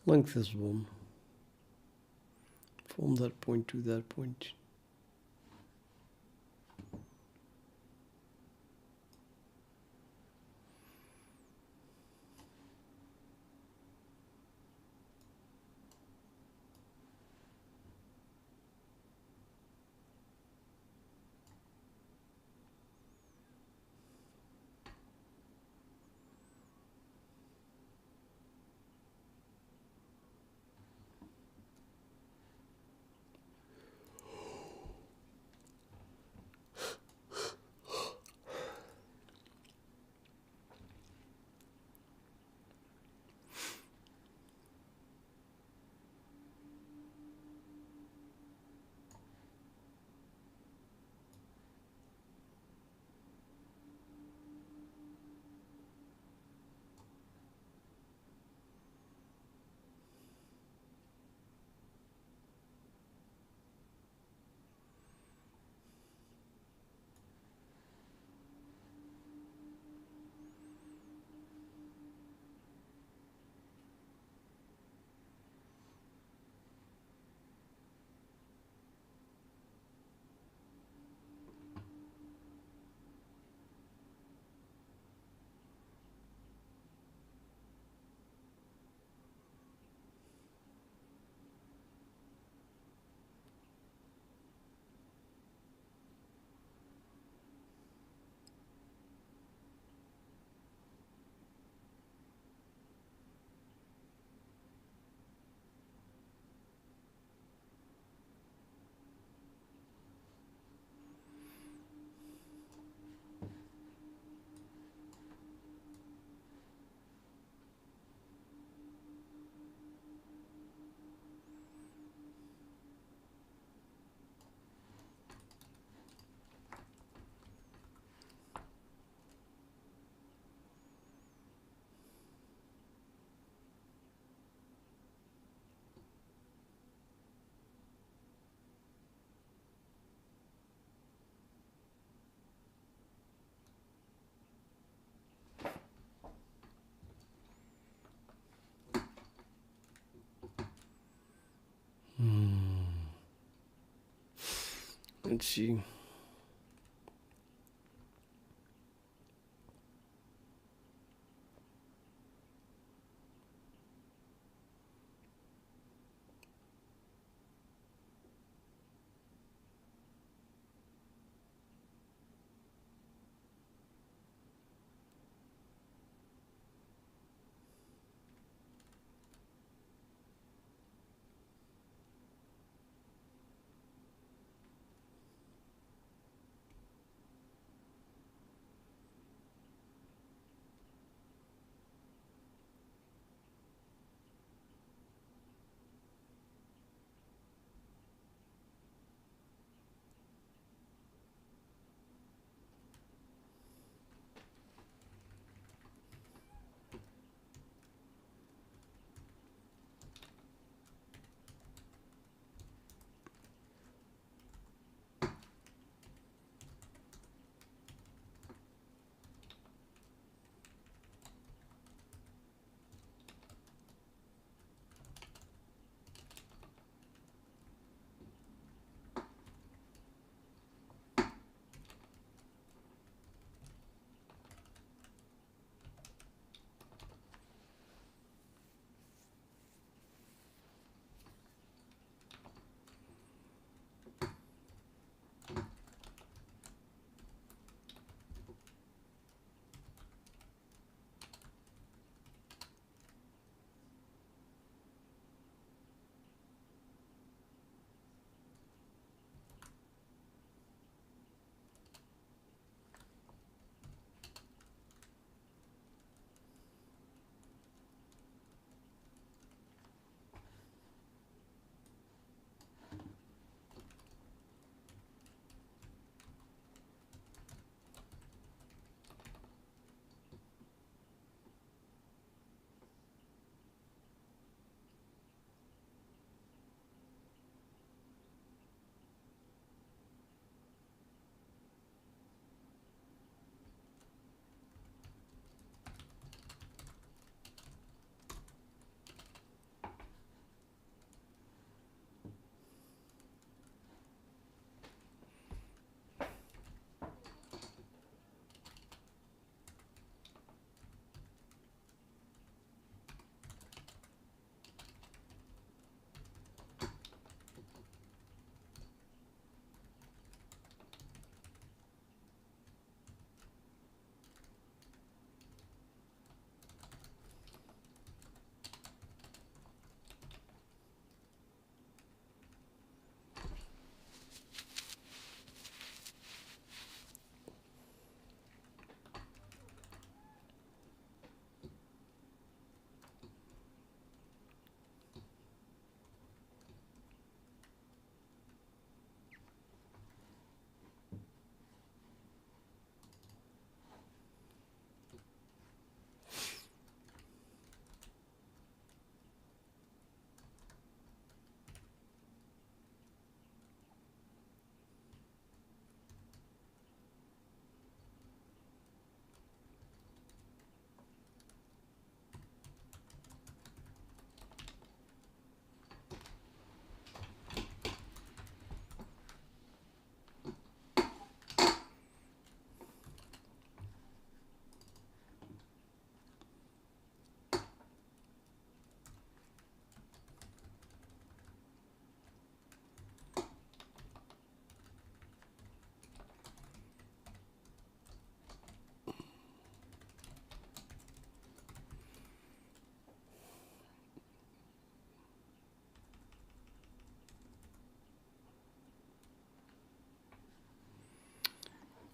Length is 1. From that point to that point. Let's see.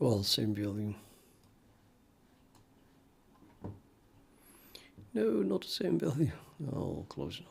Well, same value. No, not the same value. Oh, close enough.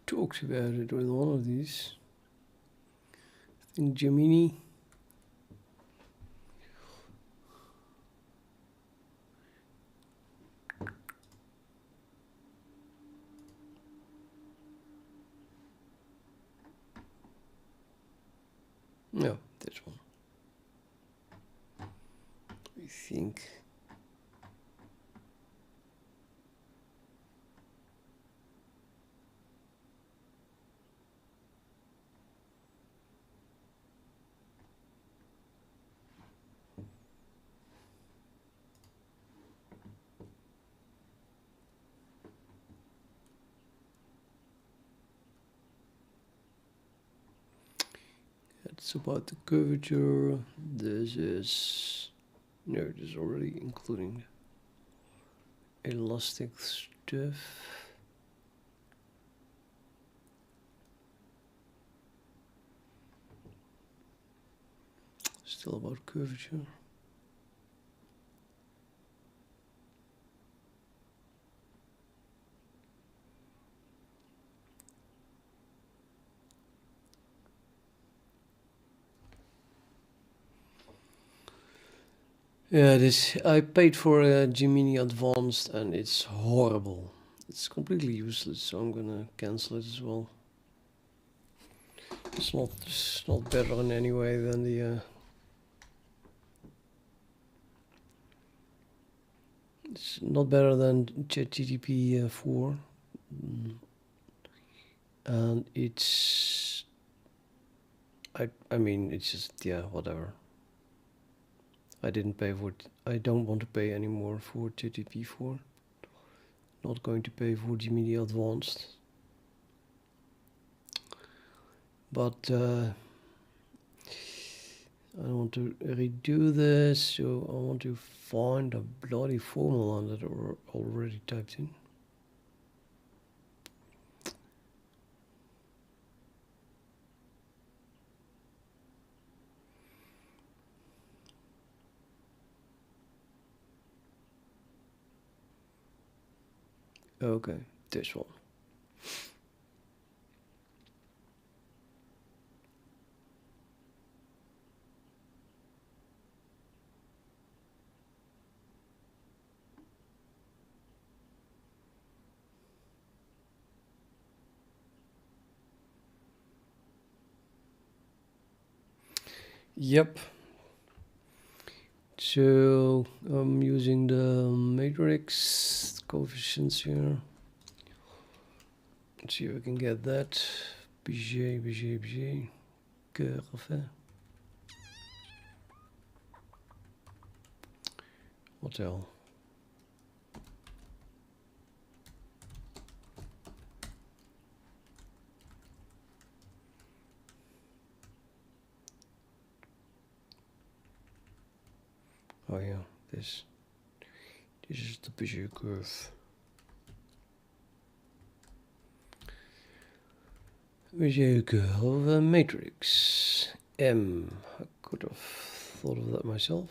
Talked about it with one of these. I think Gemini. No, this one. I think. It's about the curvature. This is no, this is already including elastic stuff. Still about curvature. Yeah, this I paid for a Gemini Advanced and it's horrible. It's completely useless, so I'm gonna cancel it as well. It's not better in any way than the. It's not better than ChatGPT 4, and it's. I mean it's just whatever. I didn't pay for it. I don't want to pay anymore for ChatGPT 4. Not going to pay for Gemini Advanced. But I want to redo this, so I want to find a bloody formula that are already typed in. Okay, this one. Yep. So I'm using the matrix coefficients here. Let's see if I can get that. Bezier. Curve. What the hell? Oh yeah, this is the Bezier curve. Bezier curve of a matrix M. I could have thought of that myself.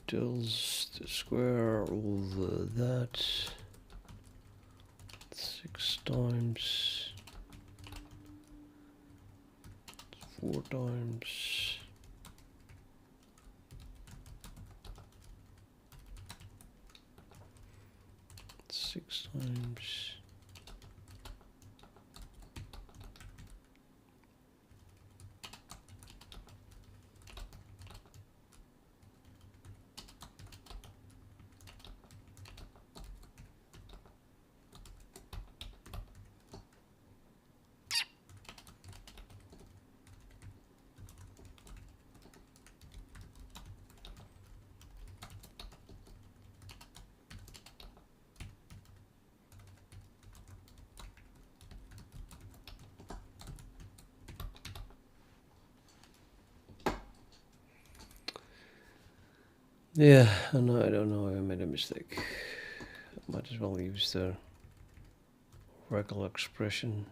Tells the square all that 6 times 4 times 6 times yeah, and I don't know, I made a mistake. I might as well use the regular expression.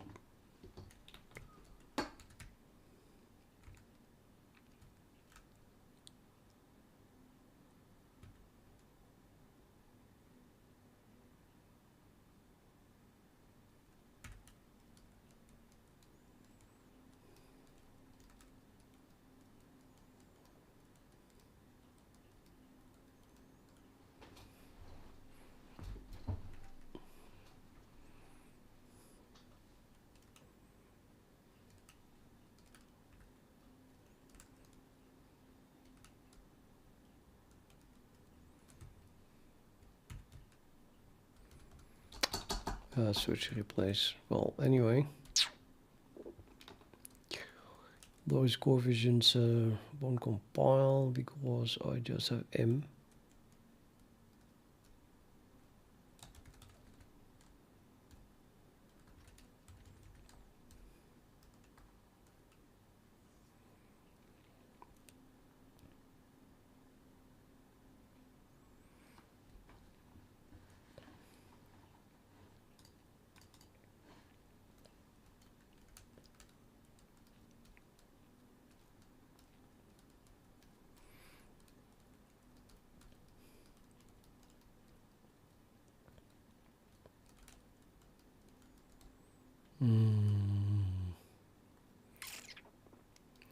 Switch replace. Well, anyway, those coefficients won't compile because I just have M.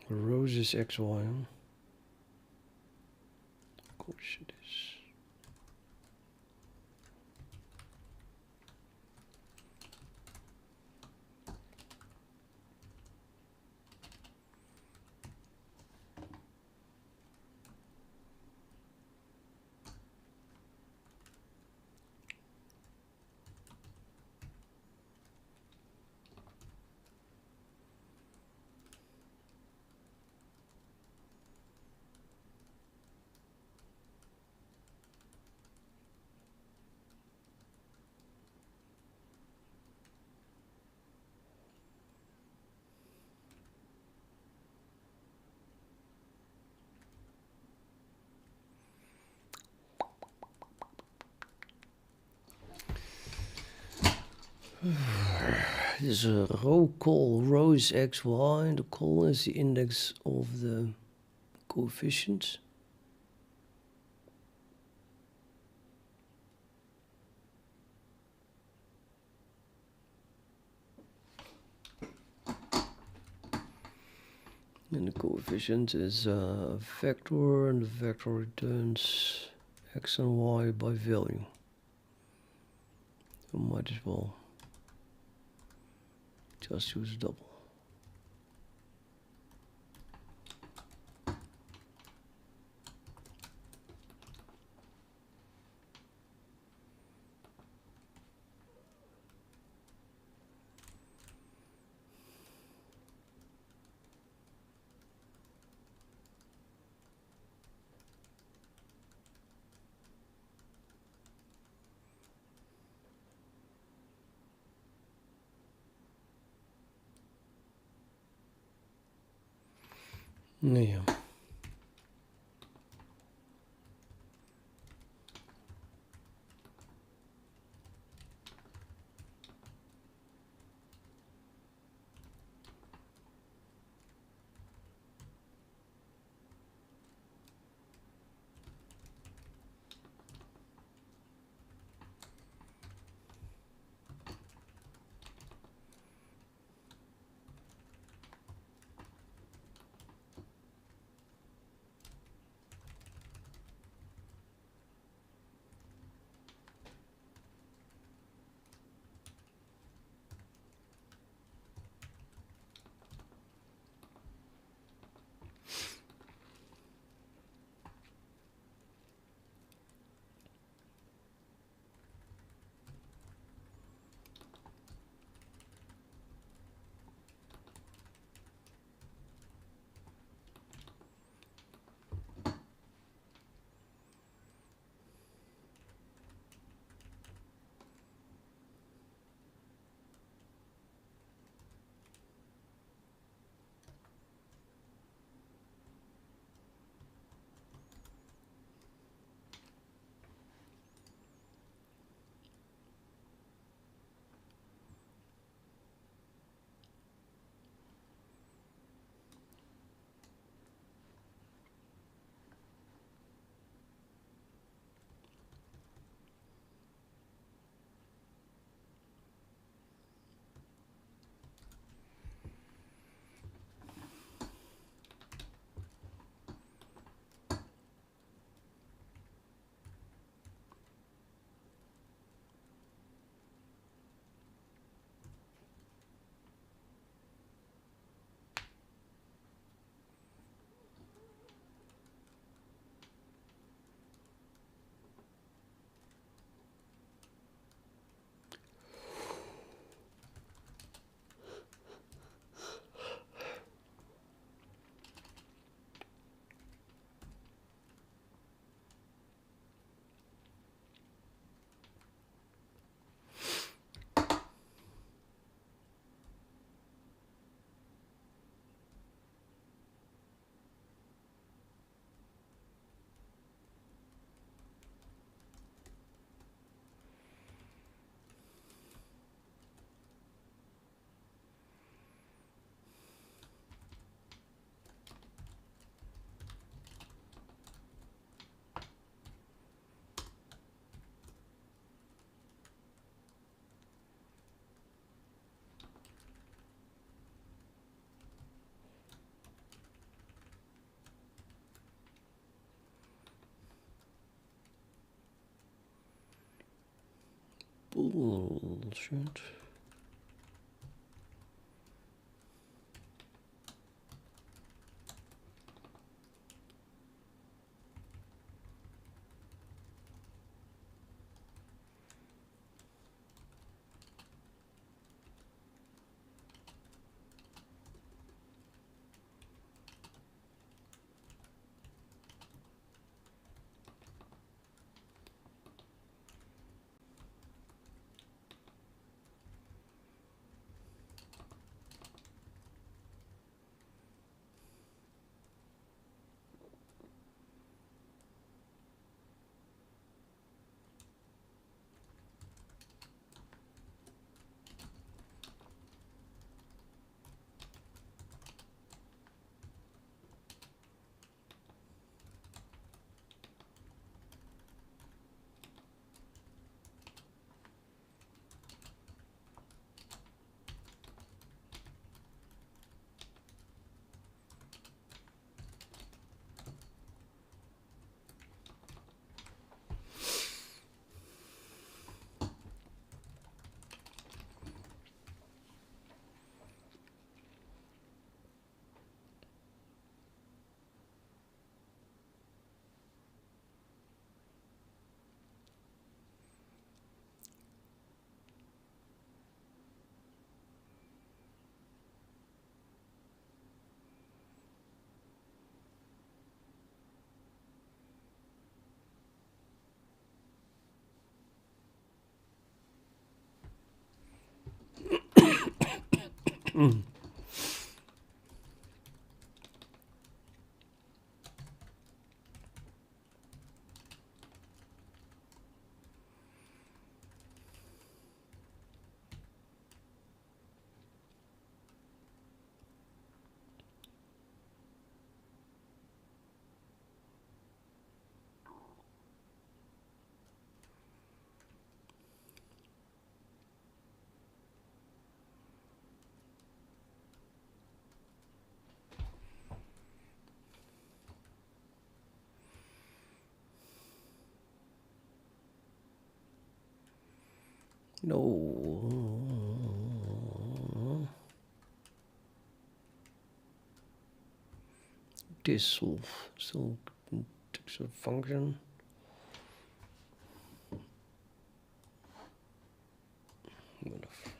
Rose is XY. Of course it is. This is a row call, row is xy, and the col is the index of the coefficients. And the coefficient is a vector, and the vector returns x and y by value. You might as well just use double. Yeah. Bullshit. No. Dissolve. Still takes a function. Whatever.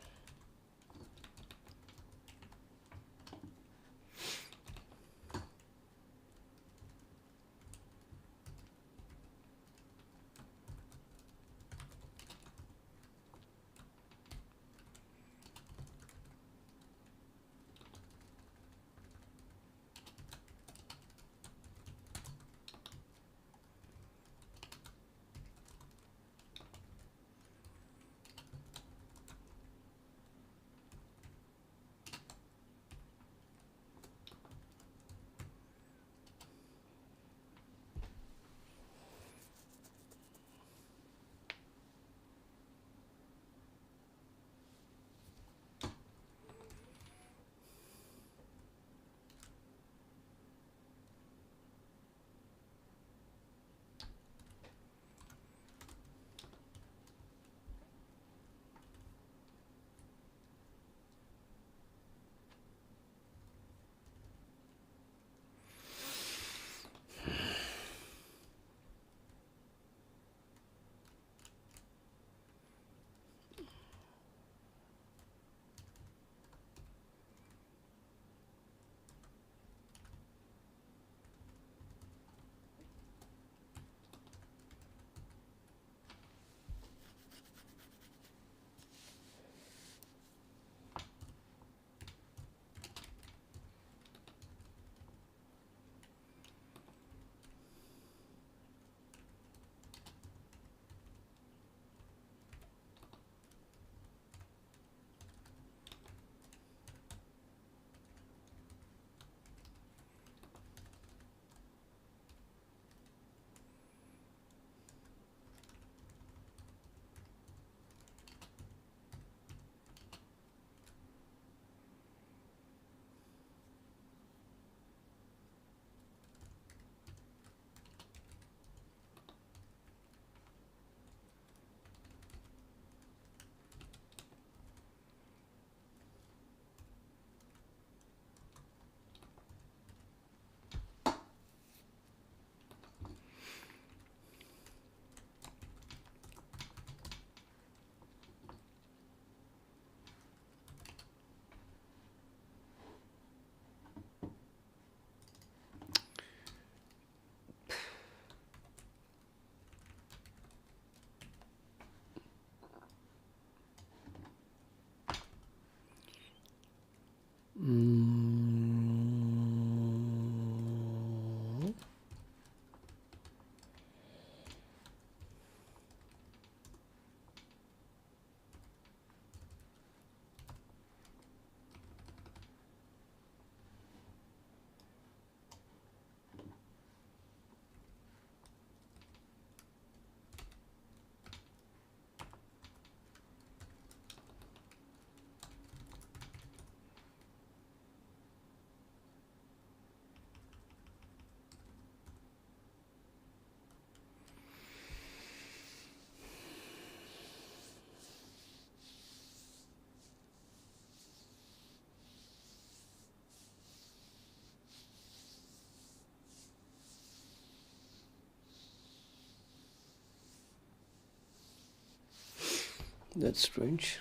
That's strange.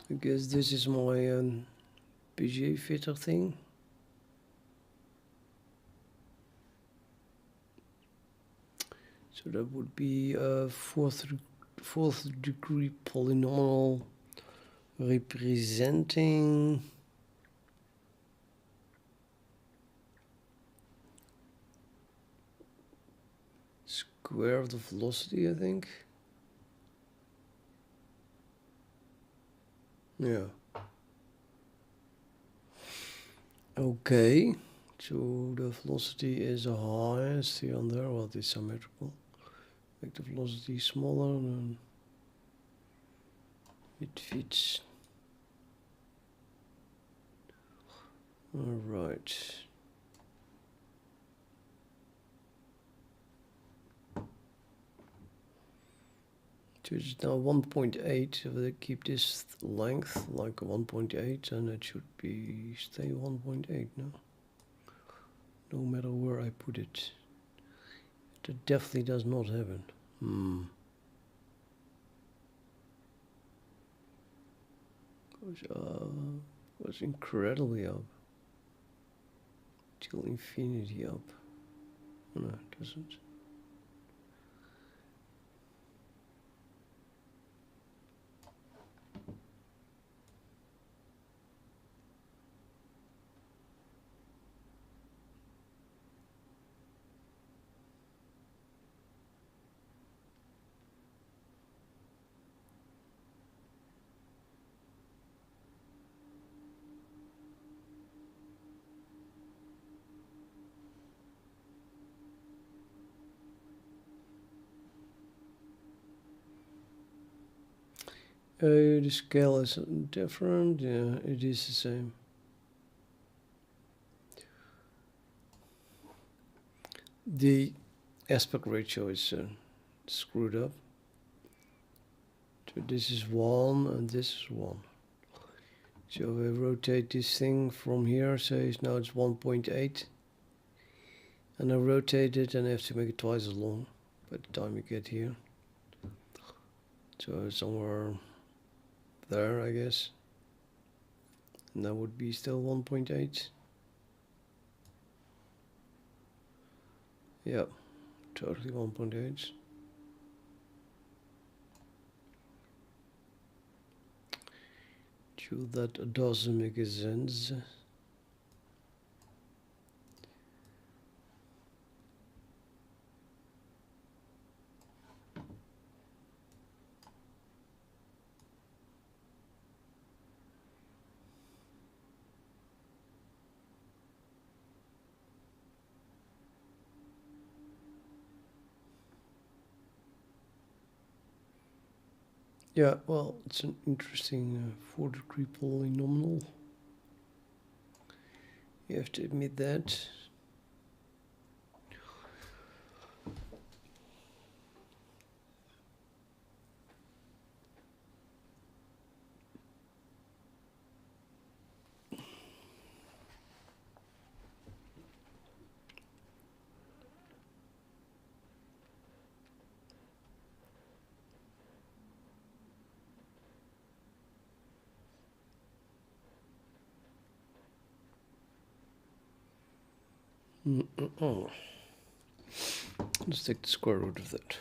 I guess this is my Bezier fitter thing. So that would be a fourth degree polynomial representing square of the velocity, I think. Yeah. Okay. So the velocity is highest here and there. Well, it is symmetrical. Make the velocity smaller and it fits. All right. So it's now 1.8. If I keep this length like 1.8, then it should be stay 1.8 now. No matter where I put it. That definitely does not happen. Goes incredibly up. Till infinity up. No, it doesn't. The scale is different. Yeah, it is the same. The aspect ratio is screwed up. So this is 1 and this is 1. So if I rotate this thing from here, say now it's 1.8. And I rotate it and I have to make it twice as long by the time you get here. So somewhere there, I guess. And that would be still 1.8. Yeah, totally 1.8. So that doesn't make sense. Yeah, well, it's an interesting 4-degree polynomial. You have to admit that. Let's take the square root of that.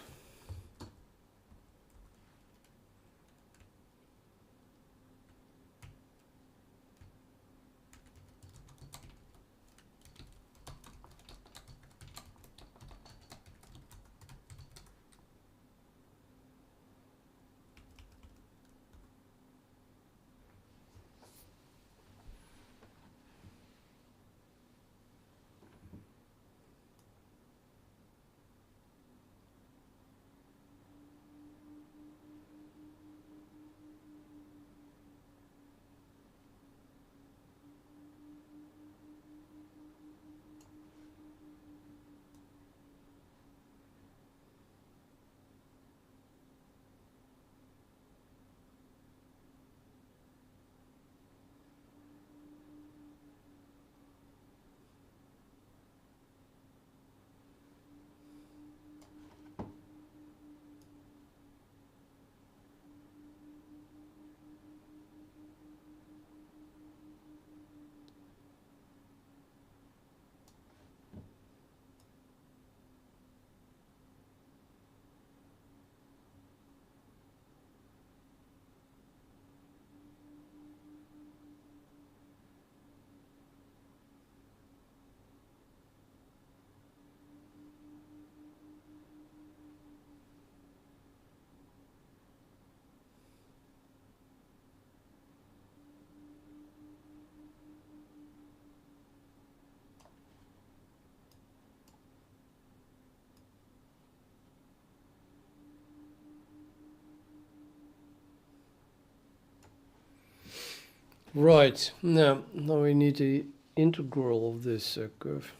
Right, now we need the integral of this curve,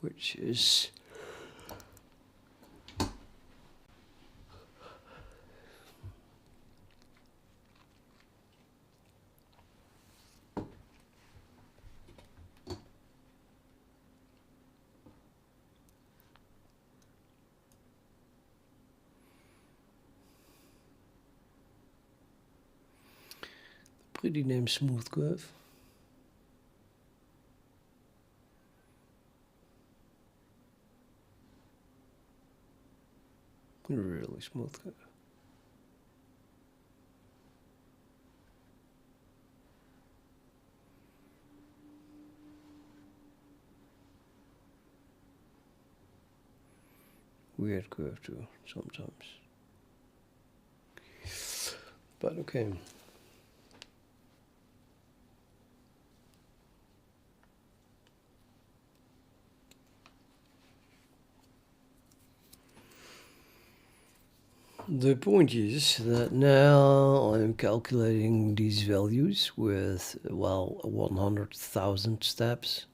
which is pretty damn smooth curve. Really smooth curve. Weird curve too, sometimes. But okay. The point is that now I'm calculating these values with, well, 100,000 steps.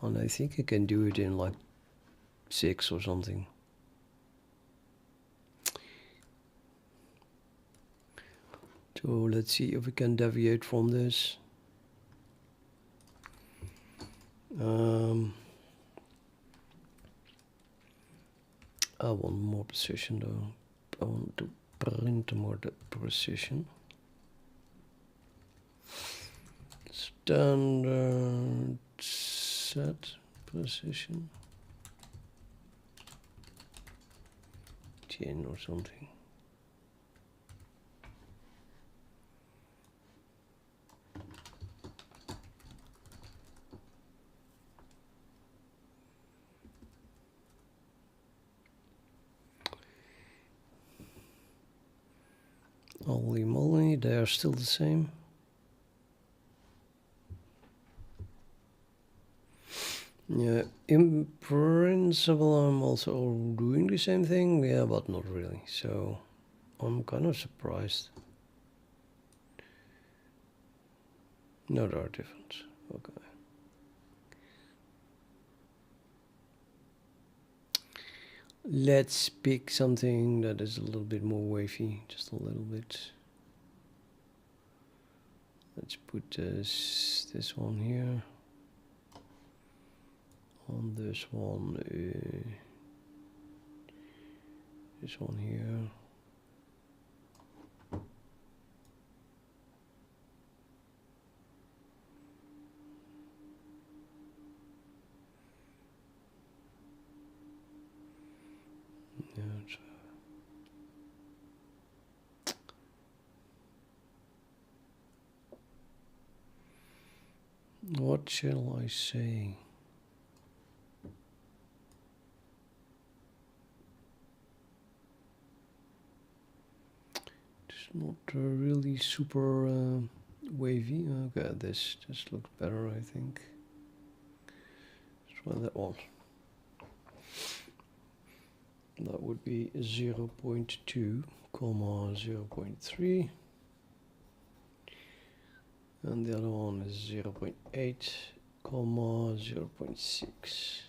And I think I can do it in like 6 or something. So let's see if we can deviate from this. I want more precision though. I want to print more precision. Standard set precision. 10 or something. Holy moly, they are still the same. Yeah, in principle I'm also doing the same thing, yeah, but not really. So I'm kind of surprised. No, there are different. Okay. Let's pick something that is a little bit more wavy, just a little bit. Let's put this one here. On this one here. Yeah, what shall I say? It's not really super wavy. Okay, this looks better, I think. Let's try that one. That would be 0.2, 0.3. And the other one is 0.8, 0.6.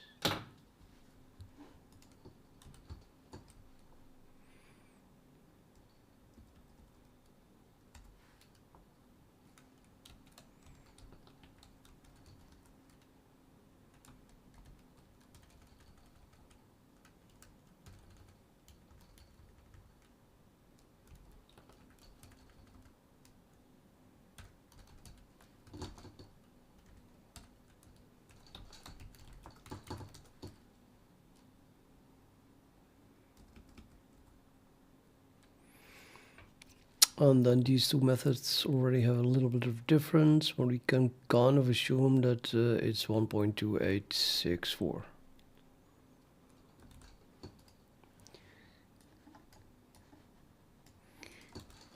And then these two methods already have a little bit of difference, but we can kind of assume that it's 1.2864.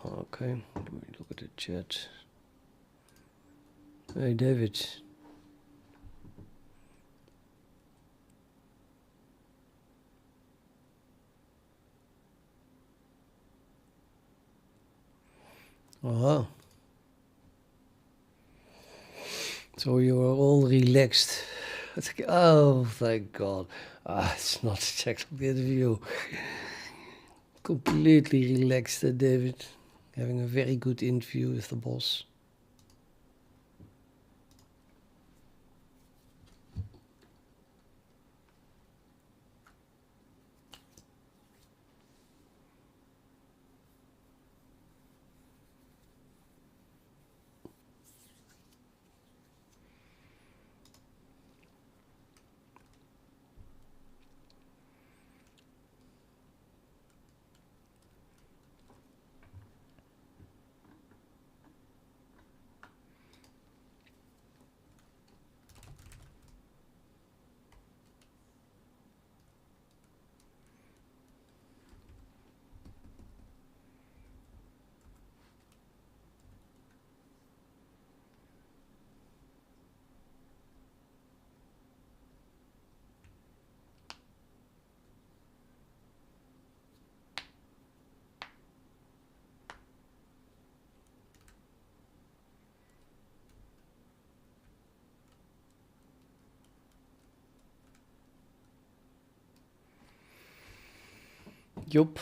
Okay, let me look at the chat. Hey David. Oh, so you are all relaxed. It's like, oh, thank God. It's not a technical interview. Completely relaxed, David. Having a very good interview with the boss. Yup.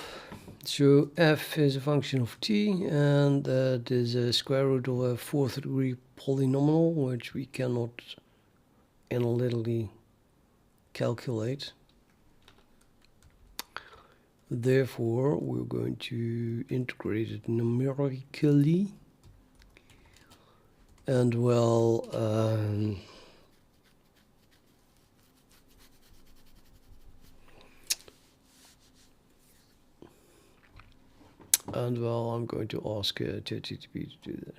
So f is a function of t, and that is a square root of a fourth degree polynomial, which we cannot analytically calculate. Therefore, we're going to integrate it numerically. And well, I'm going to ask ChatGPT to do that.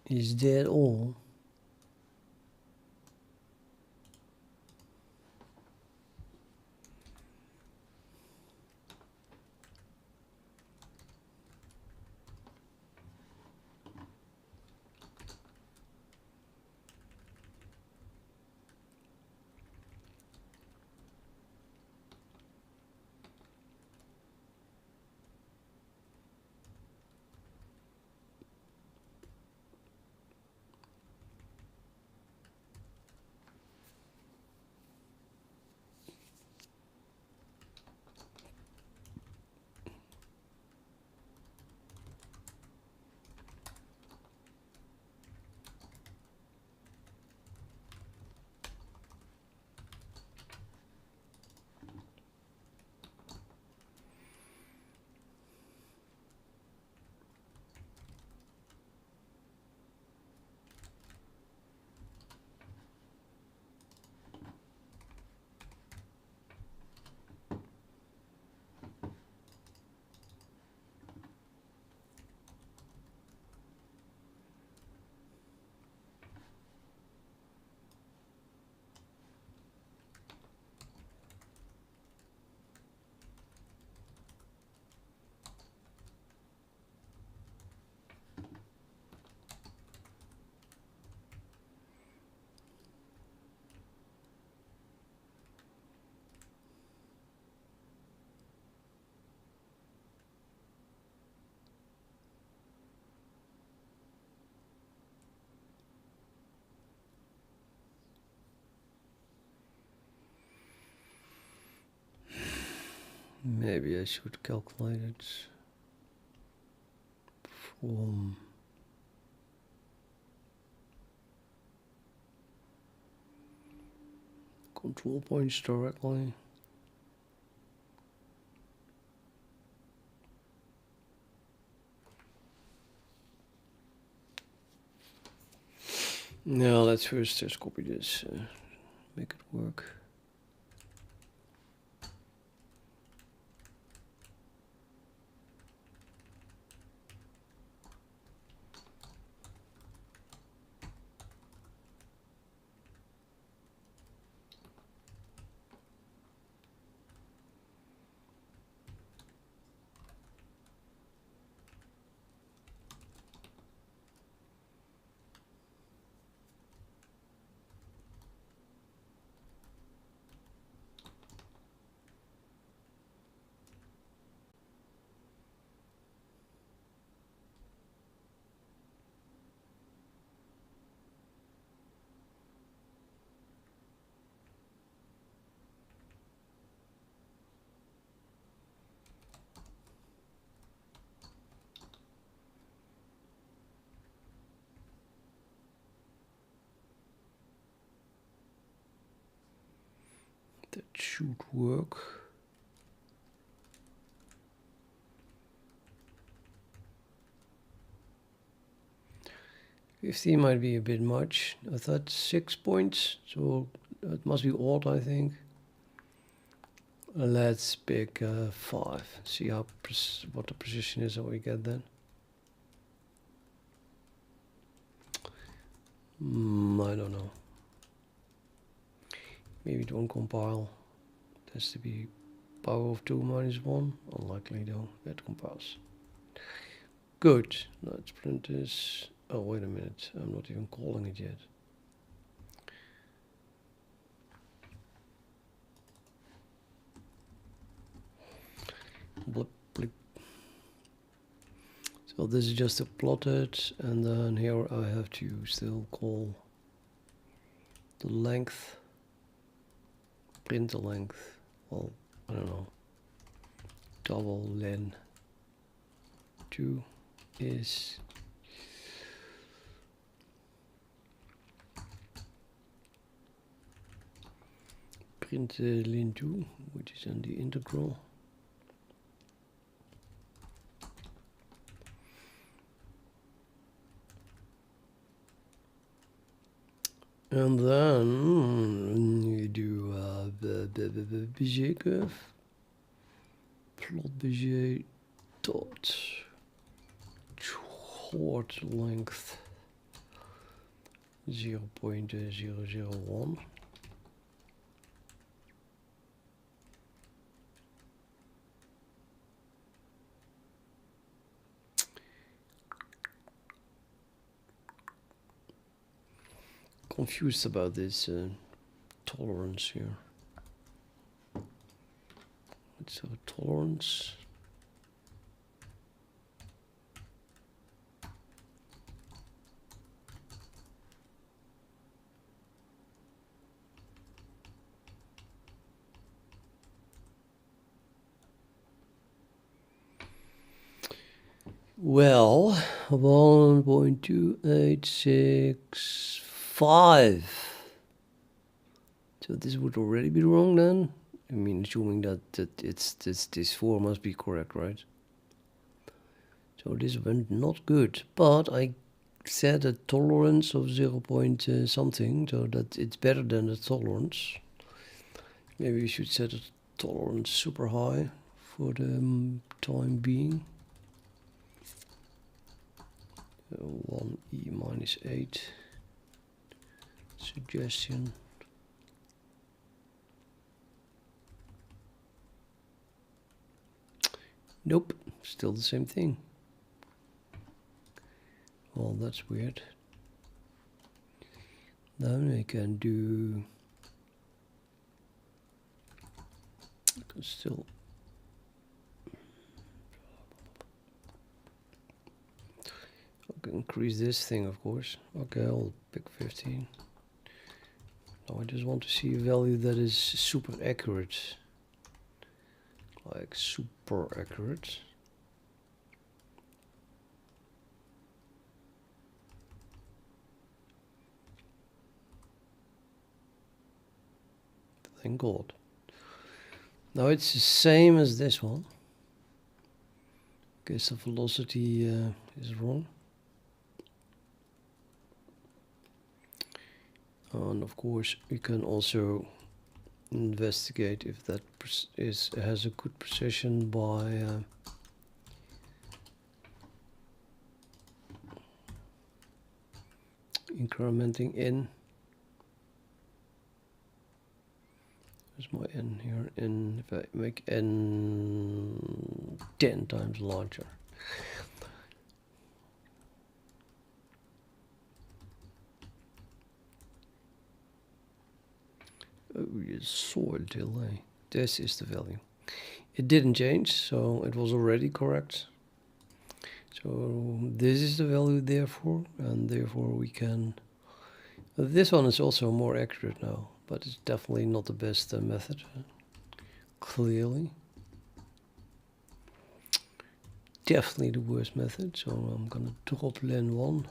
Is that all? Maybe I should calculate it from control points directly. Now let's first just copy this, make it work. That should work. $50 might be a bit much. I thought 6 points, so it must be odd, I think. Let's pick 5. See how what the precision is that we get then. I don't know. Maybe it won't compile. It has to be power of 2 minus 1. Unlikely though, that compiles. Good. Let's print this. Oh, wait a minute. I'm not even calling it yet. Blip, blip. So this is just a plotted, and then here I have to still call the length. Print the length. Well, I don't know. Double len 2 is print len 2, which is in the integral. And then you do the Bezier curve. Plot Bezier dot chord length 0.001. Confused about this tolerance here. Let's have a tolerance. Well, 1.2865. So this would already be wrong then? I mean, assuming that this 4 must be correct, right? So this went not good, but I set a tolerance of 0 point something, so that it's better than the tolerance. Maybe we should set a tolerance super high for the time being. 1e minus 8 suggestion. Nope, still the same thing. Well, that's weird. Then I can do, I can still increase this thing, of course. Okay, I'll pick 15. Now I just want to see a value that is super accurate. like super accurate. Thank God. Now it's the same as this one. Guess the velocity is wrong. And of course we can also investigate if that has a good precision by incrementing in. There's my n here. And if I make n 10 times larger. Oh, you saw a delay. This is the value. It didn't change, so it was already correct. So this is the value therefore, and therefore we can... This one is also more accurate now, but it's definitely not the best method. Clearly. Definitely the worst method, so I'm gonna drop len 1.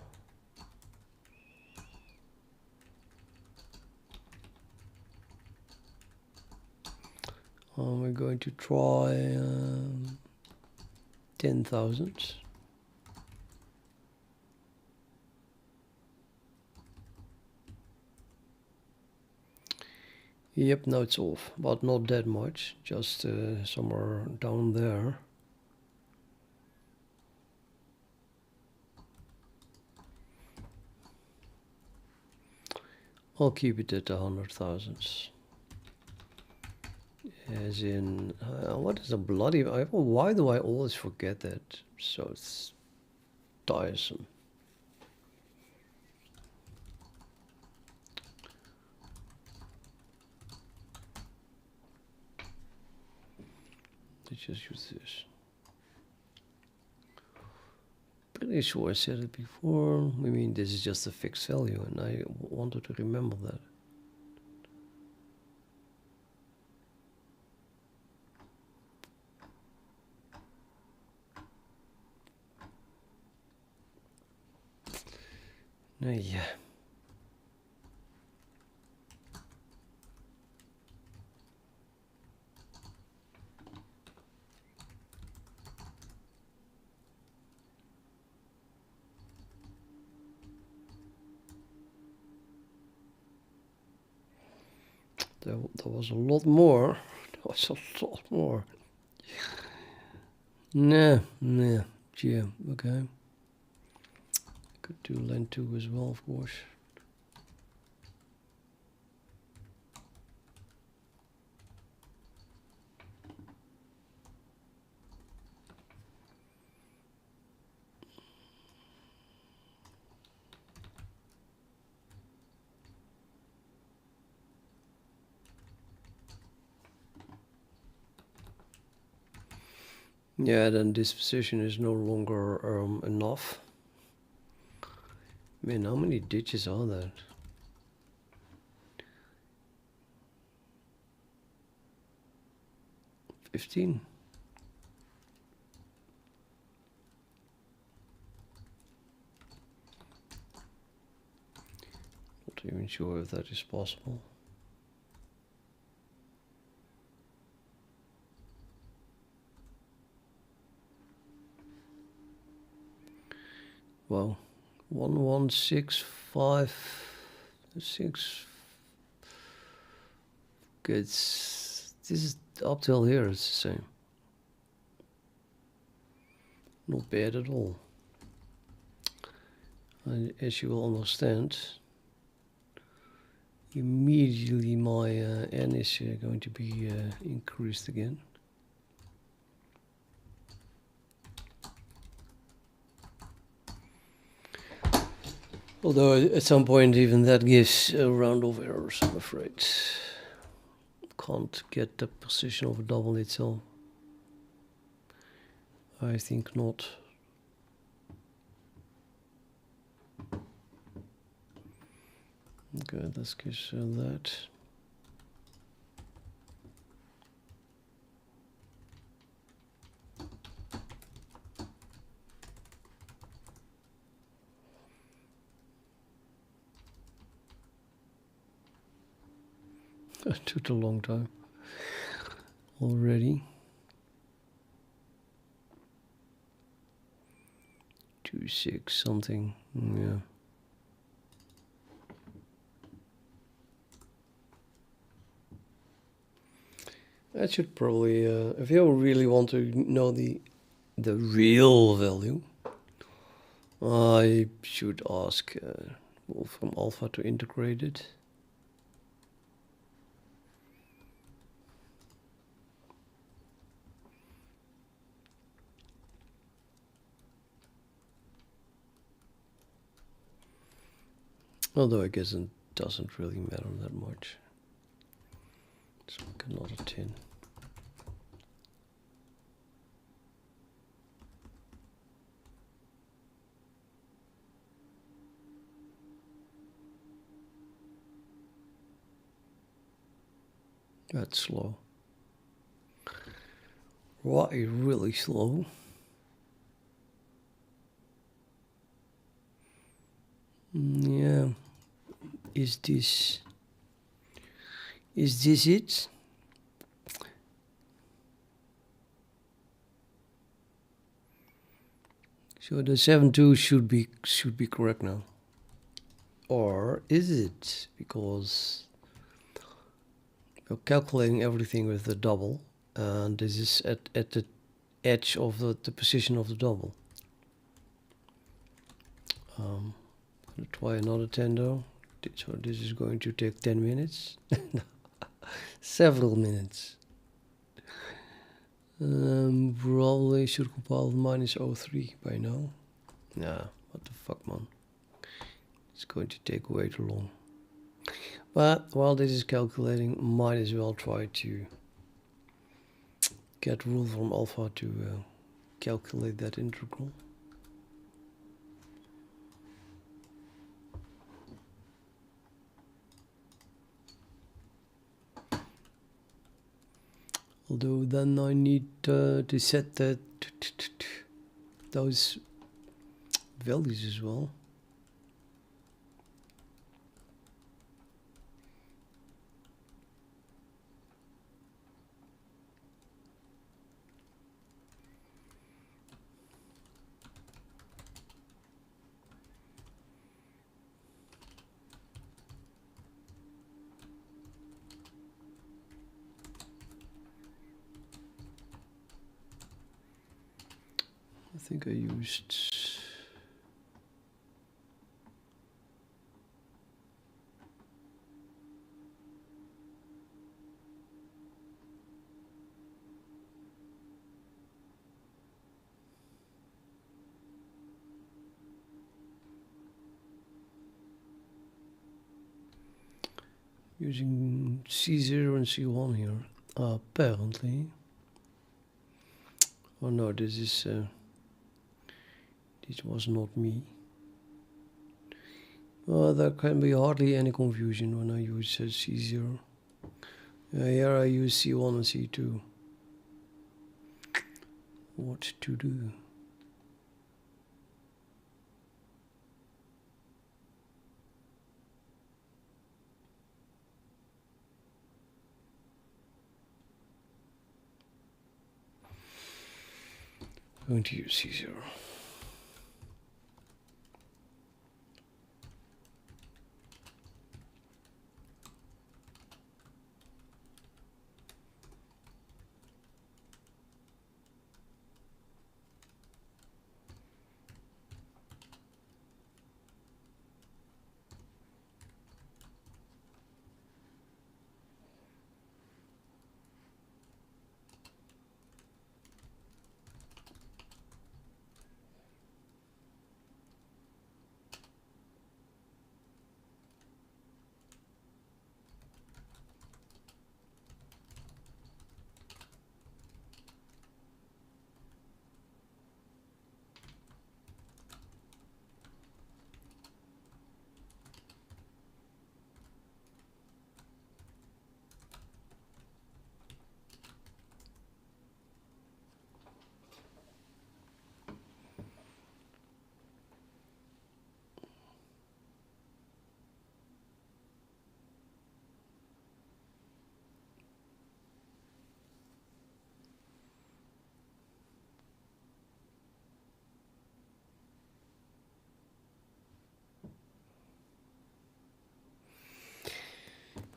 We're going to try 10,000. Yep, now it's off, but not that much, just somewhere down there. I'll keep it at 100,000. As in, what is a bloody... why do I always forget that? So it's tiresome. Let's just use this. Pretty sure I said it before. I mean, this is just a fixed value, and I wanted to remember that. Yeah. There was a lot more. There was a lot more. Nah, yeah, okay. Could do len 2 as well, of course. Yeah, then this position is no longer enough. Man, how many ditches are there? 15. Not even sure if that is possible. Well, 1165.6. This is up till here, it's the same. Not bad at all. And as you will understand, immediately my n is going to be increased again. Although at some point even that gives round-off errors, I'm afraid. Can't get the position of a double itself. I think not. Okay, let's give that. It took a long time already. 2.6 something. Yeah. That should probably, if you really want to know the real value, I should ask Wolfram Alpha to integrate it. Although I guess it doesn't really matter that much. Let's make another tin. That's slow. Why really slow? Yeah. Is this it? So the 7.2 should be correct now. Or is it? Because we're calculating everything with the double, and this is at the edge of the position of the double. I'm gonna try another tendo. So this is going to take 10 minutes. Several minutes. Probably should compile -03 by now. Nah, what the fuck, man. It's going to take way too long. But while this is calculating, might as well try to get Wolfram Alpha to calculate that integral. Although then I need to set that those values as well. I think I used using C0 and C1 here, apparently. Oh no, this was not me. There can be hardly any confusion when I use C0. Here I use C1 and C2. What to do? I'm going to use C0.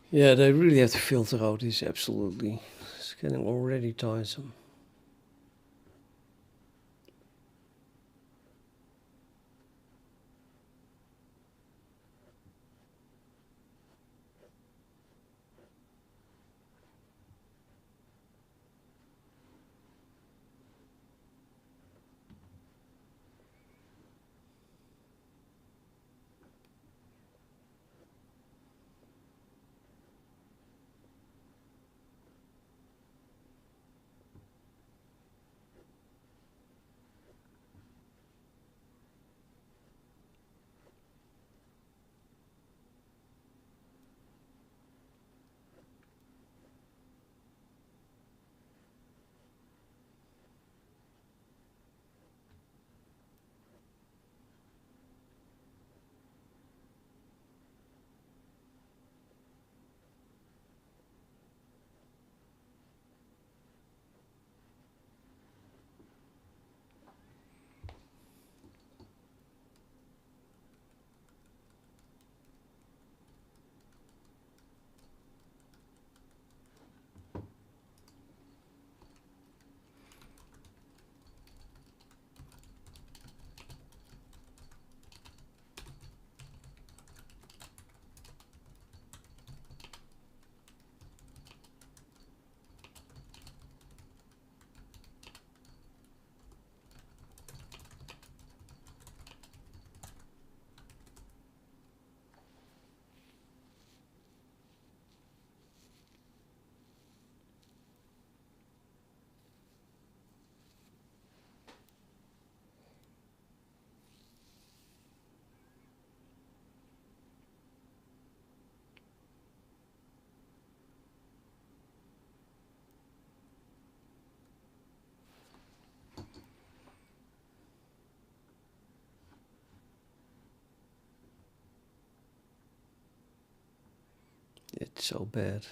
Yeah, they really have to filter out this, absolutely. It's getting already tiresome. It's so bad.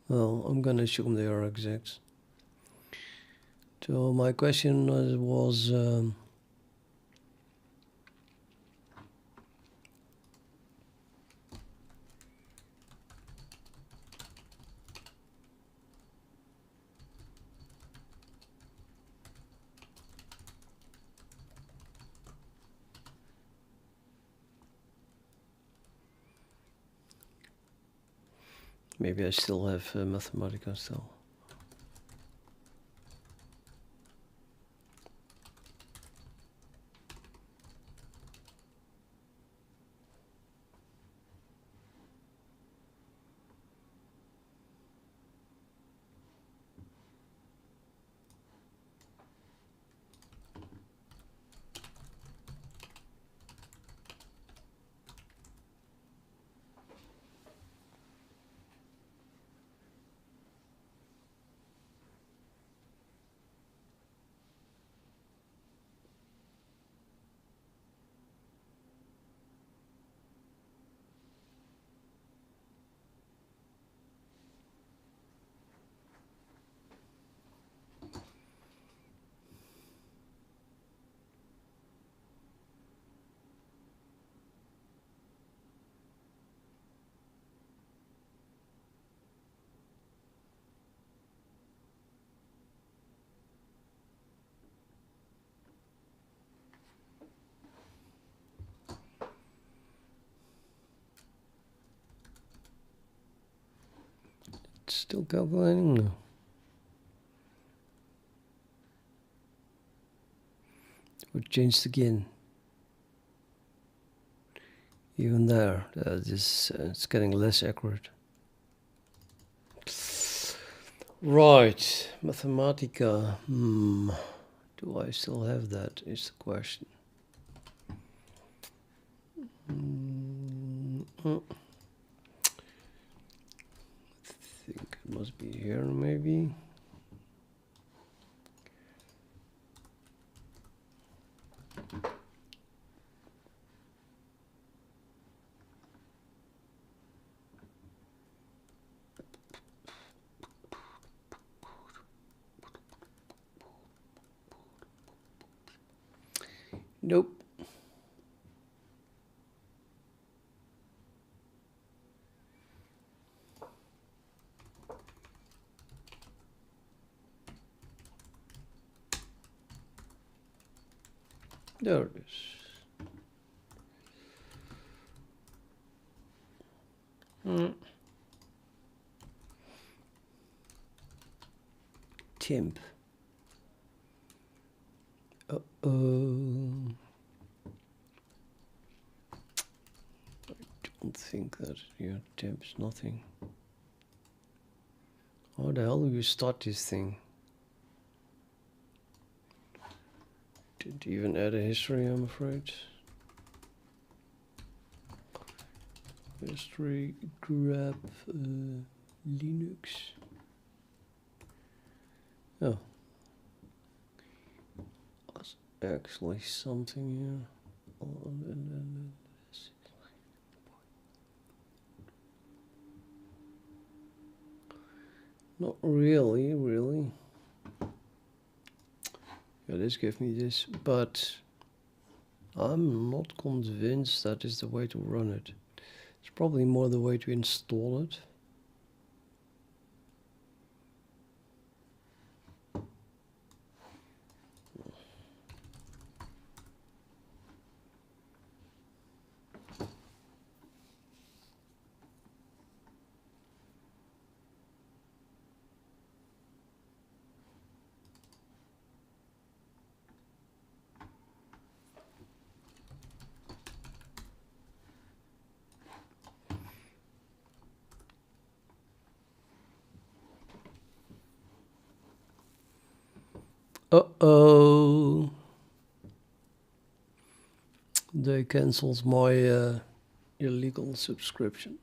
Well, I'm gonna assume they are exact. So my question was maybe I still have Mathematica still. It's still calculating now. Or changed again. Even there, it's getting less accurate. Right, Mathematica. Do I still have that? Is the question. I think it must be here, maybe. Nope. There it is. Temp. Uh-oh. I don't think that your temp is nothing. How the hell do you start this thing? Didn't even add a history, I'm afraid. History, grab Linux. Oh. That's actually something here. Oh, not really. Yeah, this gave me this, but I'm not convinced that is the way to run it. It's probably more the way to install it. Uh-oh. They cancelled my illegal subscription.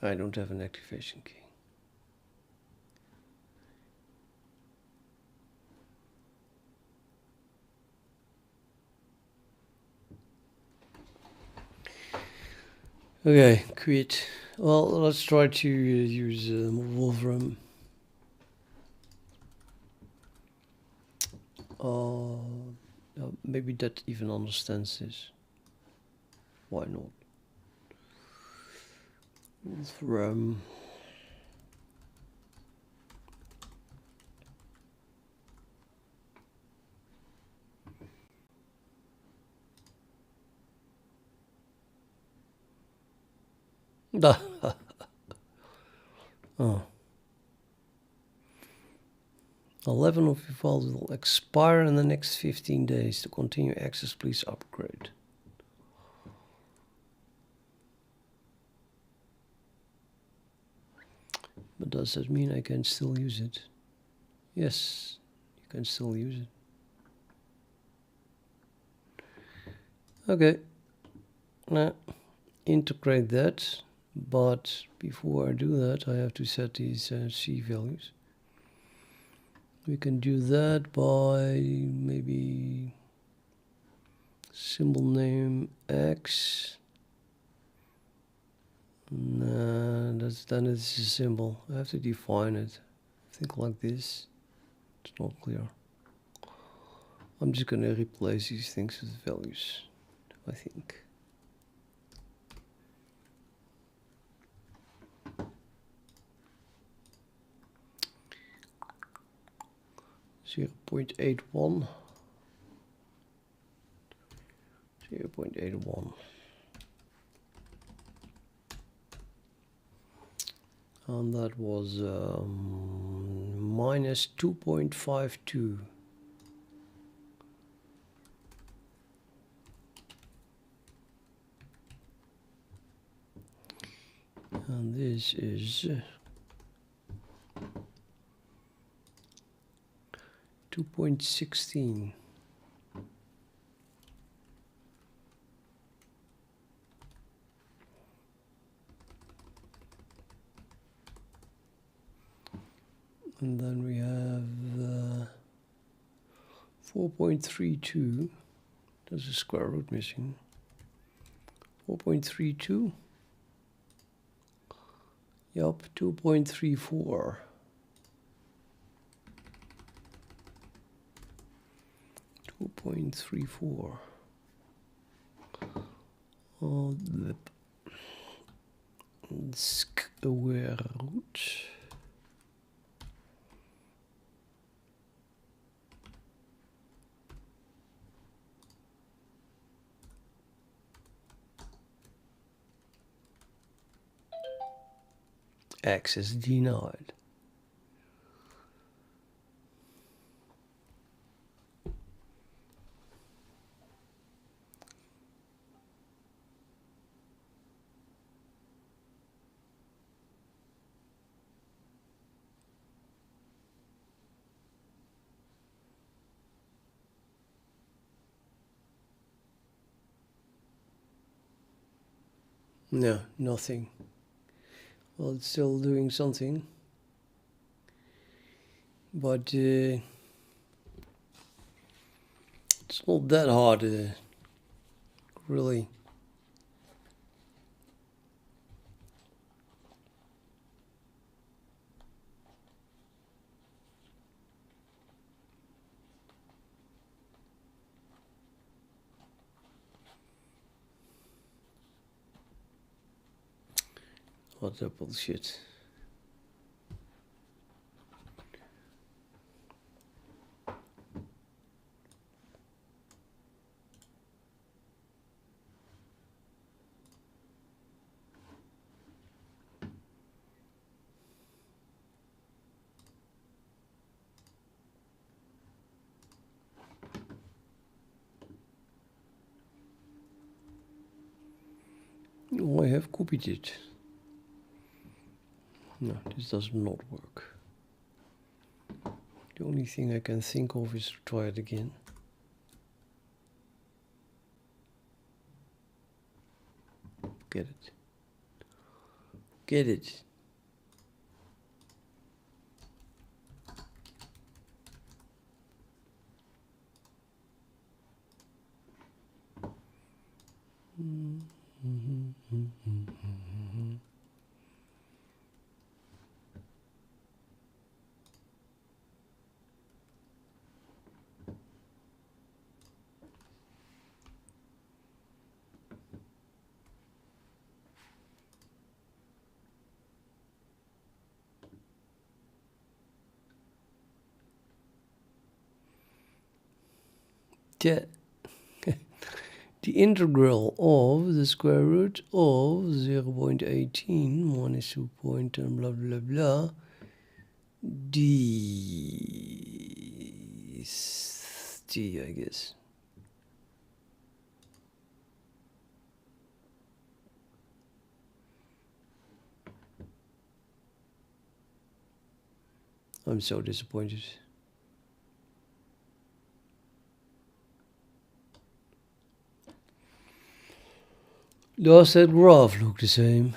I don't have an activation key. Okay, quit. Well, let's try to use Wolfram. Maybe that even understands this. Why not? Wolfram. Oh. 11 of your files will expire in the next 15 days. To continue access, please upgrade. But does that mean I can still use it? Yes, you can still use it. Okay, now integrate that, but before I do that I have to set these C values. We can do that by maybe symbol name X. Nah, then it's a symbol. I have to define it. I think like this. It's not clear. I'm just gonna replace these things with values, I think. Zero 0.81. 0.81. And that was minus 2.52. And this is 2.16. And then we have 4.32. There's a square root missing. 4.32. Yup, 2.34. 2.34. Oh, the square root. Access denied. No, nothing. Well, it's still doing something. But it's not that hard, really. What a bullshit. Oh, I have copied it. No, this does not work. The only thing I can think of is to try it again. Get it. Get it. The integral of the square root of 0.18 minus 2 point and blah blah blah d, I guess. I'm so disappointed. Does that graph look the same?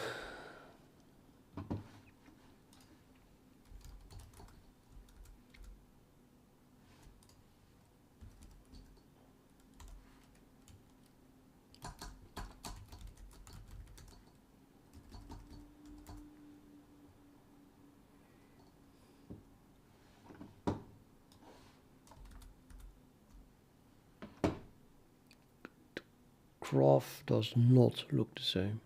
Graph does not look the same.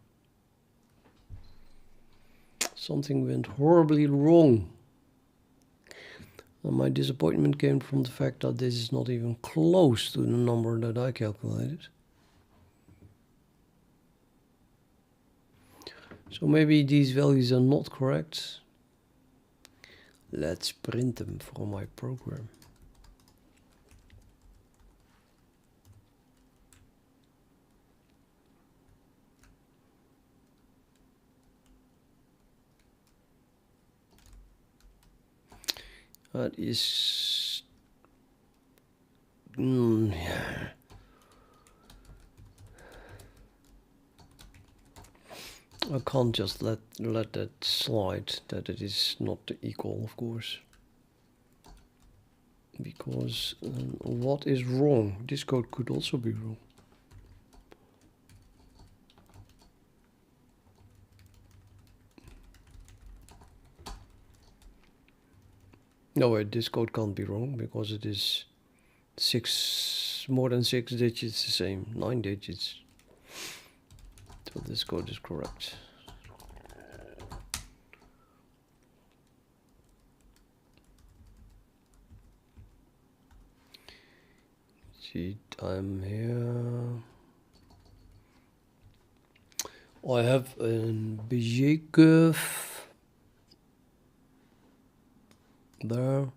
Something went horribly wrong. And my disappointment came from the fact that this is not even close to the number that I calculated. So maybe these values are not correct. Let's print them for my program. That is... yeah. I can't just let that slide, that it is not equal, of course. Because what is wrong? This code could also be wrong. No, wait, this code can't be wrong because it is more than 6 digits the same, 9 digits. So this code is correct. See, I'm here. I have a Bezier curve there,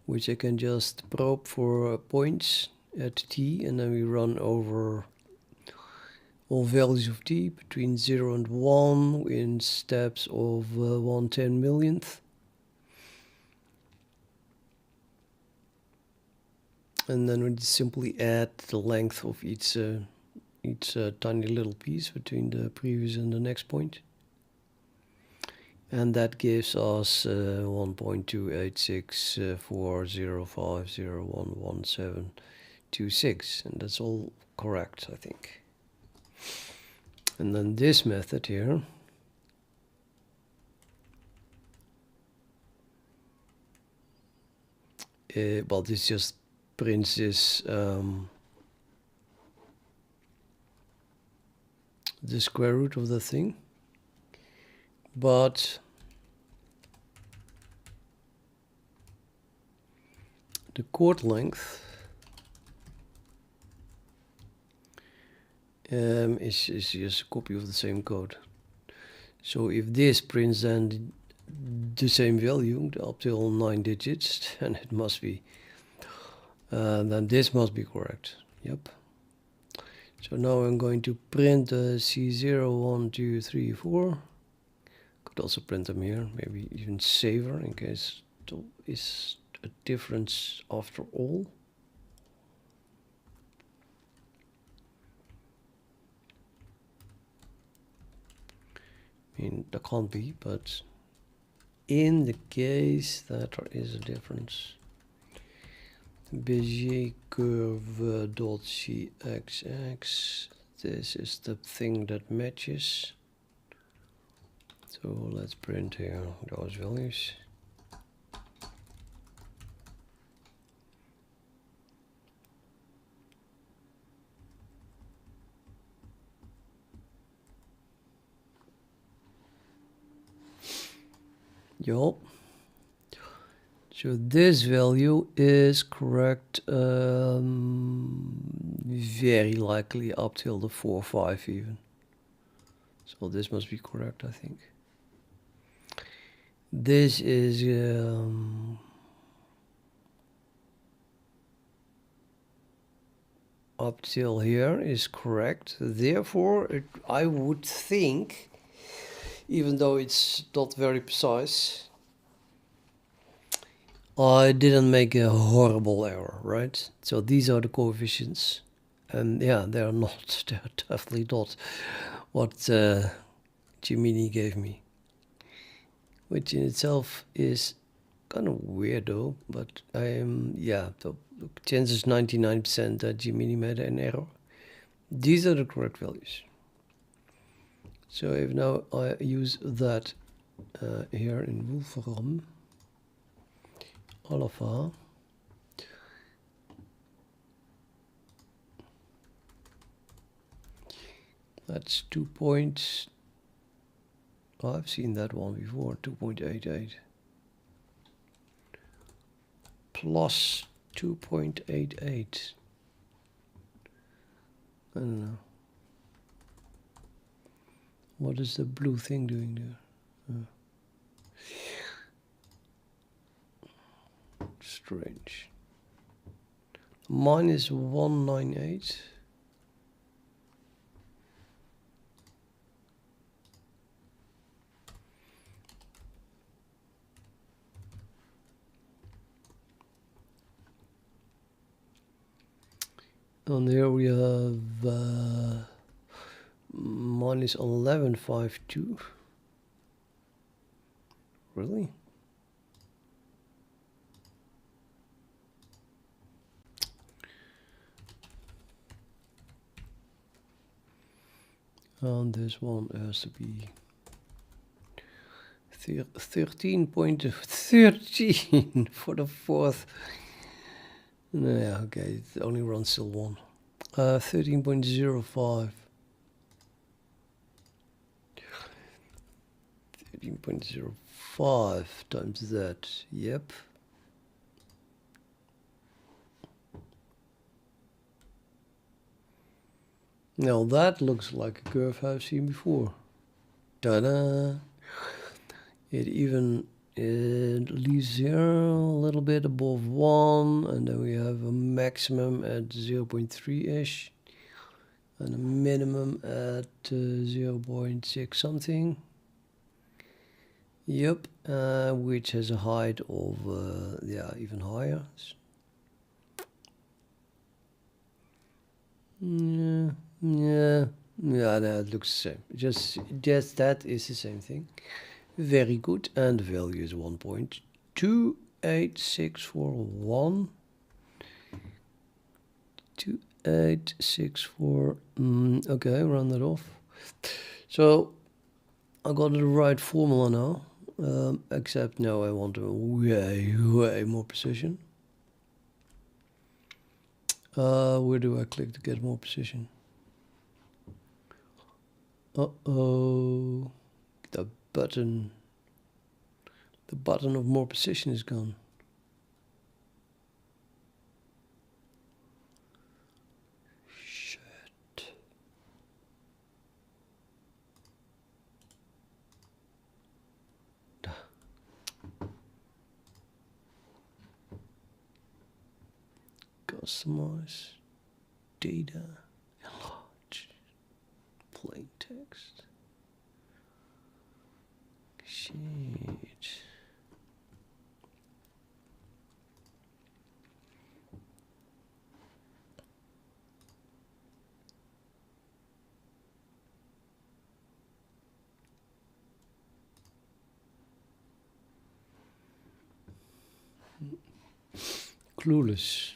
which I can just probe for points at t, and then we run over all values of t between 0 and 1 in steps of 1/10 millionth. And then we simply add the length of each tiny little piece between the previous and the next point. And that gives us 1.2864050111726, and that's all correct, I think. And then this method here well, this just prints this the square root of the thing, but the chord length is just a copy of the same code. So if this prints then the same value up till 9 digits, then it must be then this must be correct. Yep. So now I'm going to print C0, 1, 2, 3, 4. Could also print them here, maybe even saver in case there is a difference after all. I mean, there can't be, but in the case that there is a difference, Bezier curve.cxx, this is the thing that matches. So let's print here those values. Yup. So this value is correct, very likely up till the 4, 5 even. So this must be correct, I think. This is up till here is correct. Therefore, I would think, even though it's not very precise, I didn't make a horrible error, right? So these are the coefficients. And yeah, they're not, they're definitely not what Gemini gave me. Which in itself is kind of weirdo, but I am, yeah, the chances 99% that Gemini made an error. These are the correct values. So if now I use that here in Wolfram, alpha, that's 2 points. Oh, I've seen that one before, 2.88 plus 2.88. I don't know. What is the blue thing doing there? Strange. Minus 198. And here we have minus 1152. Really? And this one has to be 13.13 for the fourth. Yeah, okay, it only runs till 1. 13.05. 13.05 times that. Yep. Now that looks like a curve I've seen before. Ta-da! It even leaves here a little bit above 1, and then we have a maximum at 0.3-ish, and a minimum at 0.6 something. Yep, which has a height of, yeah, even higher. Yeah, that looks the same. Just that is the same thing. Very good, and the value is 1.28641. 2864. Okay, round that off. So I got the right formula now. Except now I want a way more precision. Where do I click to get more precision? Uh-oh. The button of more precision is gone. Shit. Customize data, enlarge, plain text. Shit. Clueless.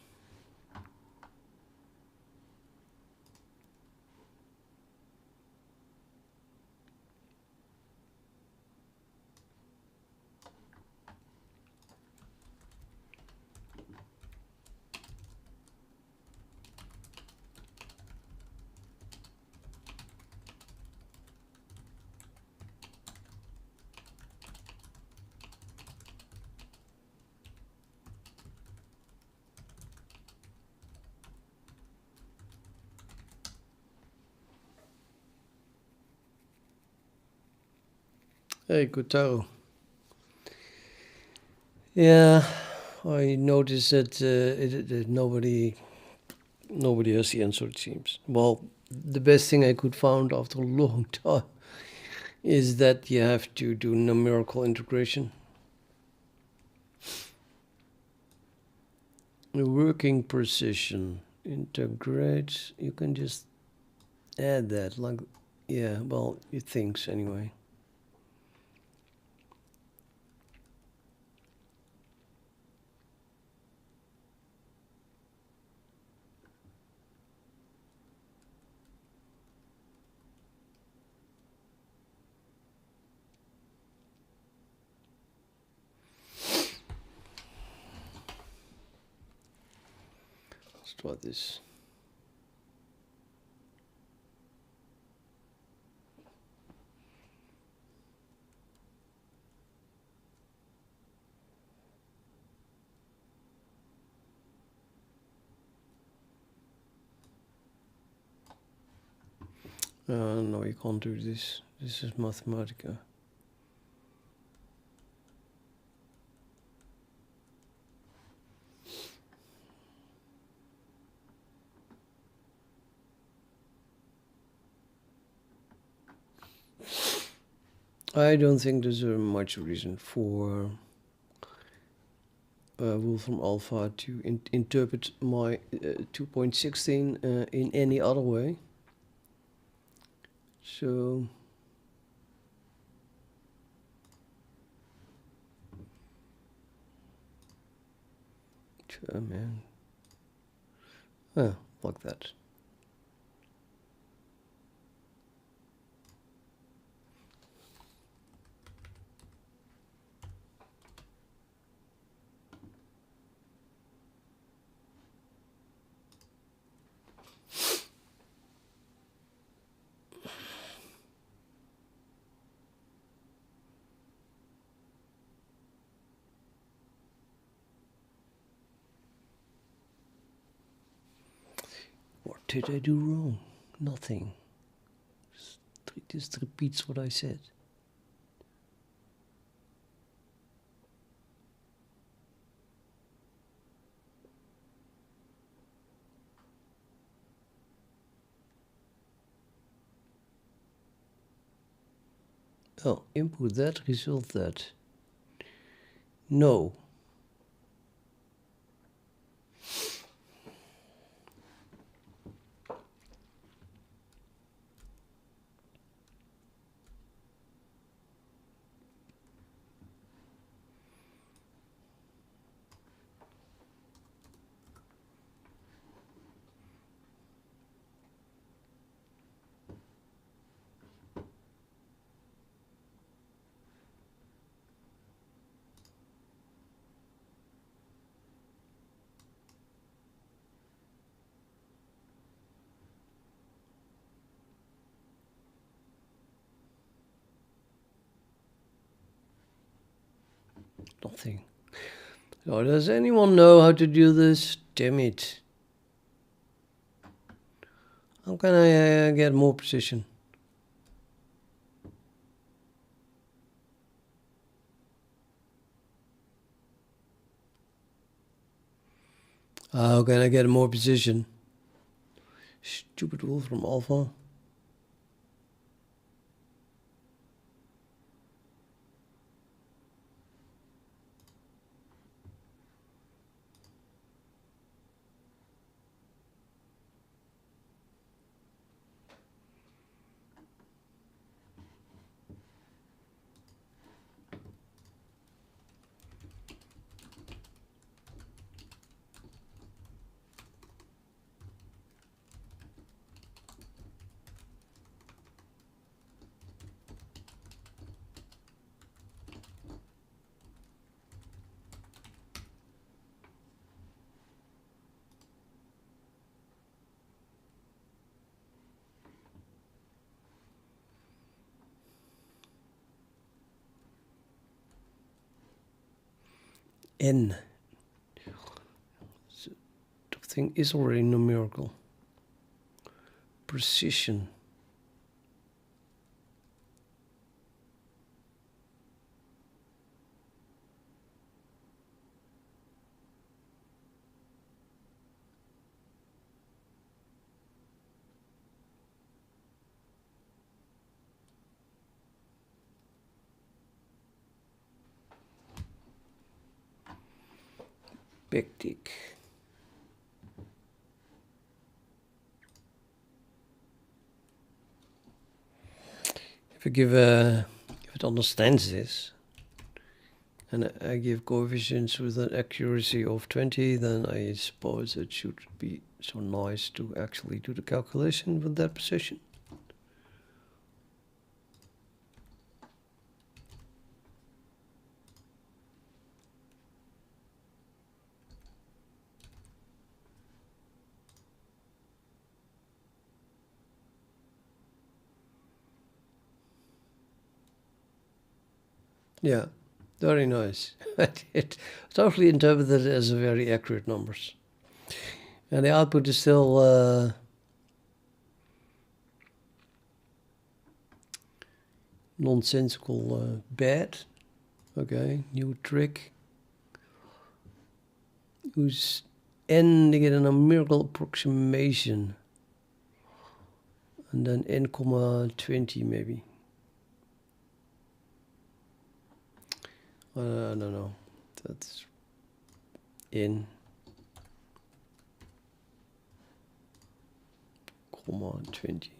Hey, Kotaro. Yeah, I noticed that nobody has the answer, it seems. Well, the best thing I could find after a long time is that you have to do numerical integration. The working precision. Integrate. You can just add that. Like, yeah, well, it thinks anyway. Let's try this. No, you can't do this. This is Mathematica. I don't think there's much reason for Wolfram Alpha to interpret my 2.16 in any other way. So man, like that. What did I do wrong? Nothing. Just repeats what I said. Oh, input that, result that. No. Nothing. Oh, does anyone know how to do this? Damn it. How can I get more precision? How can I get more precision? Stupid Wolfram Alpha. N. So the thing is already numerical. Precision. Backtick. if it understands this, and I give coefficients with an accuracy of 20, then I suppose it should be so nice to actually do the calculation with that position. Yeah, very nice. It totally interpreted as a very accurate numbers. And the output is still nonsensical bad. Okay, new trick. Who's ending in a numerical approximation. And then n, 20 maybe. I don't know. That's in, 20.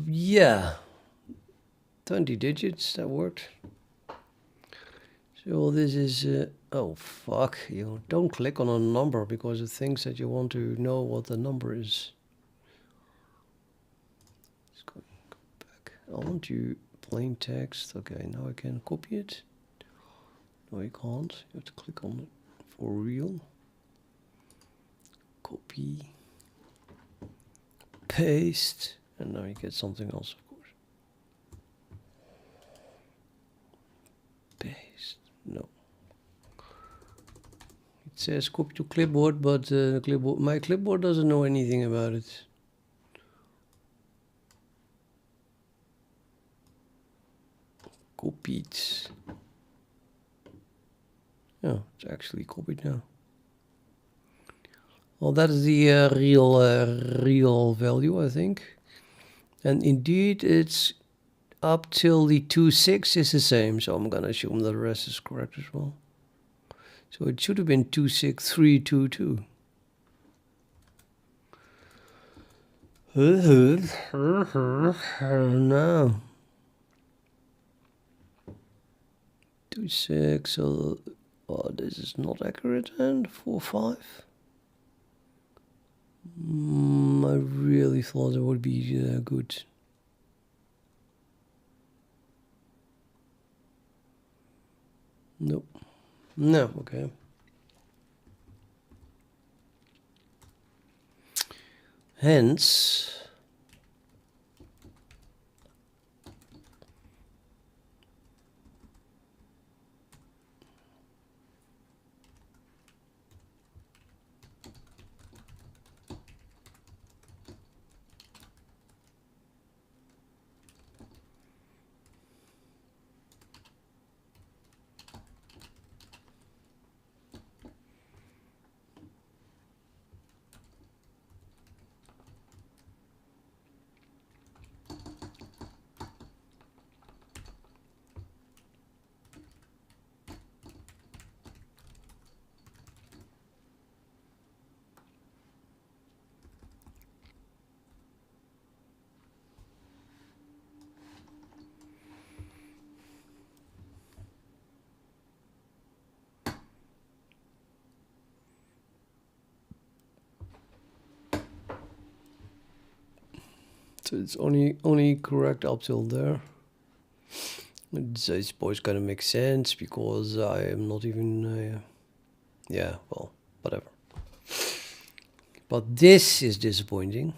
Yeah, 20 digits, that worked. So this is, oh fuck, you don't click on a number because it thinks that you want to know what the number is. Let's go back. I want you plain text. Okay, now I can copy it. No, you can't. You have to click on it for real. Copy. Paste. And now you get something else, of course. Paste. No. It says copy to clipboard, but my clipboard doesn't know anything about it. Copied. Yeah, it's actually copied now. Well, that is the real value, I think. And indeed, it's up till the 2.6 is the same, so I'm gonna assume that the rest is correct as well. So it should have been 26322. No. 2.6, so this is not accurate, and 4.5. I really thought it would be good. Nope. No, okay. Hence, so it's only correct up till there. It's always gonna make sense because I am not even. Yeah, well, whatever. But this is disappointing.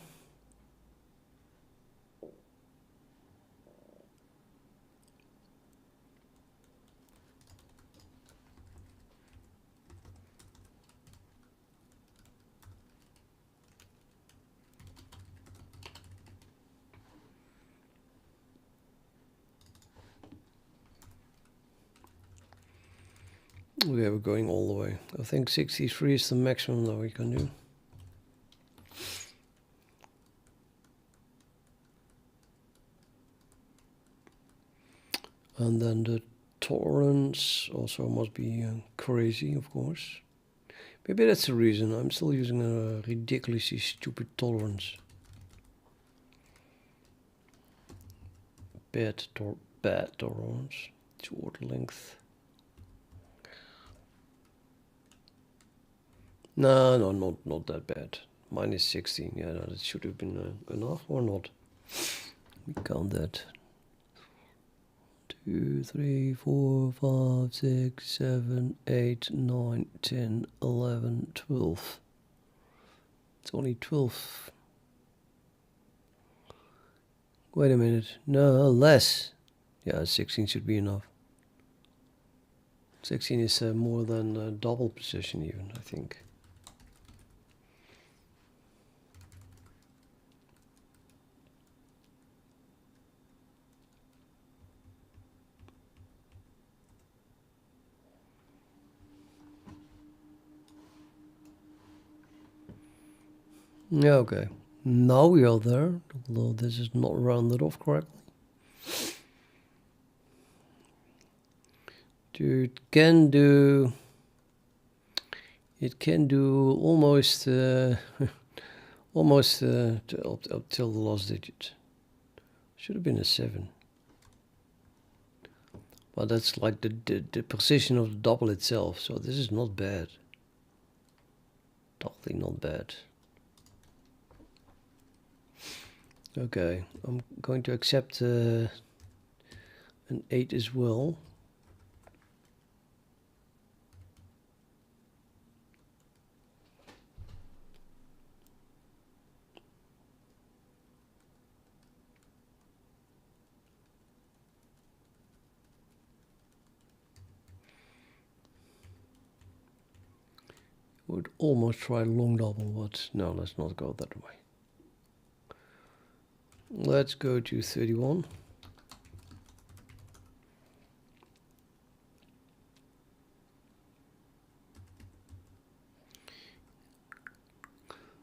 Okay, we're going all the way. I think 63 is the maximum that we can do. And then the tolerance also must be crazy, of course. Maybe that's the reason I'm still using a ridiculously stupid tolerance. Bad tolerance. Chord length. No, not that bad. Mine is 16. Yeah, that should have been enough or not. We count that. 2, 3, 4, 5, 6, 7, 8, 9, 10, 11, 12. It's only 12. Wait a minute. No, less. Yeah, 16 should be enough. 16 is more than double position even, I think. Yeah, okay. Now we are there, although this is not rounded off correctly. It can do almost almost up till the last digit. Should have been a 7. But that's like the precision of the double itself, so this is not bad. Totally not bad. Okay, I'm going to accept an 8 as well. Would almost try long double, but no, let's not go that way. Let's go to 31.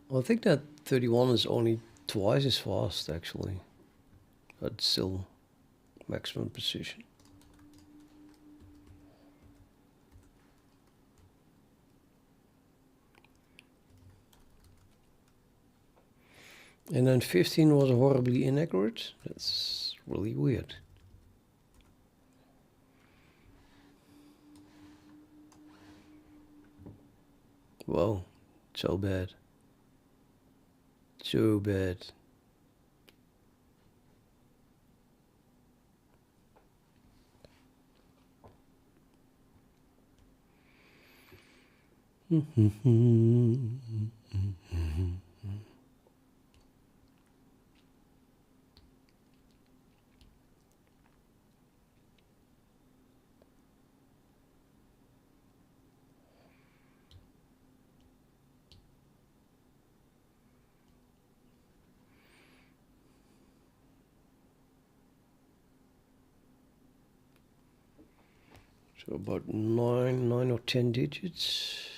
Well, I think that 31 is only twice as fast actually, but still maximum precision. And then 15 was horribly inaccurate. That's really weird. Whoa, so bad. So bad. So about 9 or 10 digits.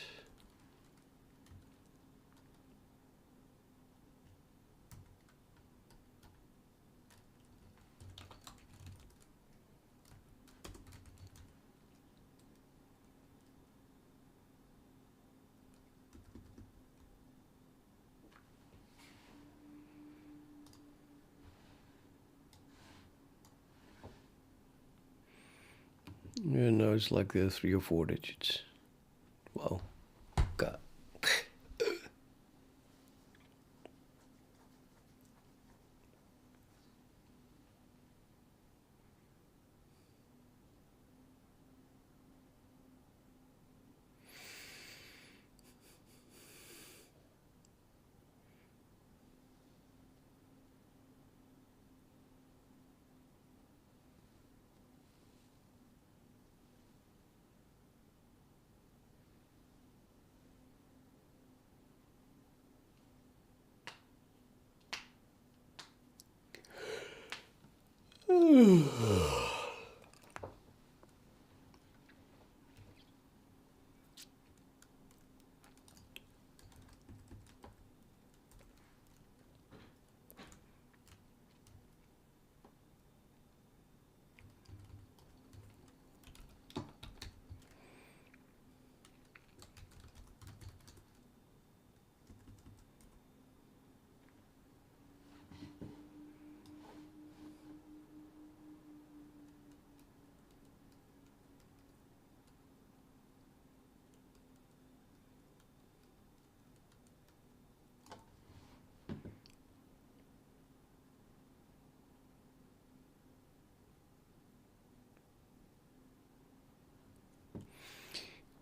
Yeah, now it's like 3 or 4 digits. Wow. God.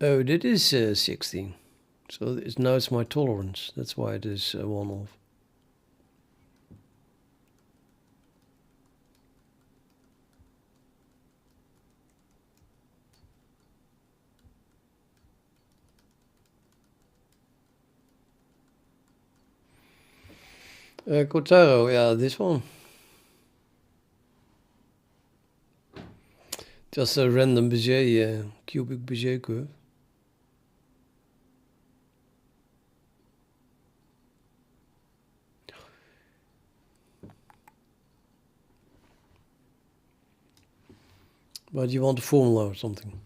Oh, that is 16. So now it's my tolerance. That's why it is 1 off. Cairo, yeah, this one. Just a random Bezier, cubic Bezier curve. But you want a formula or something.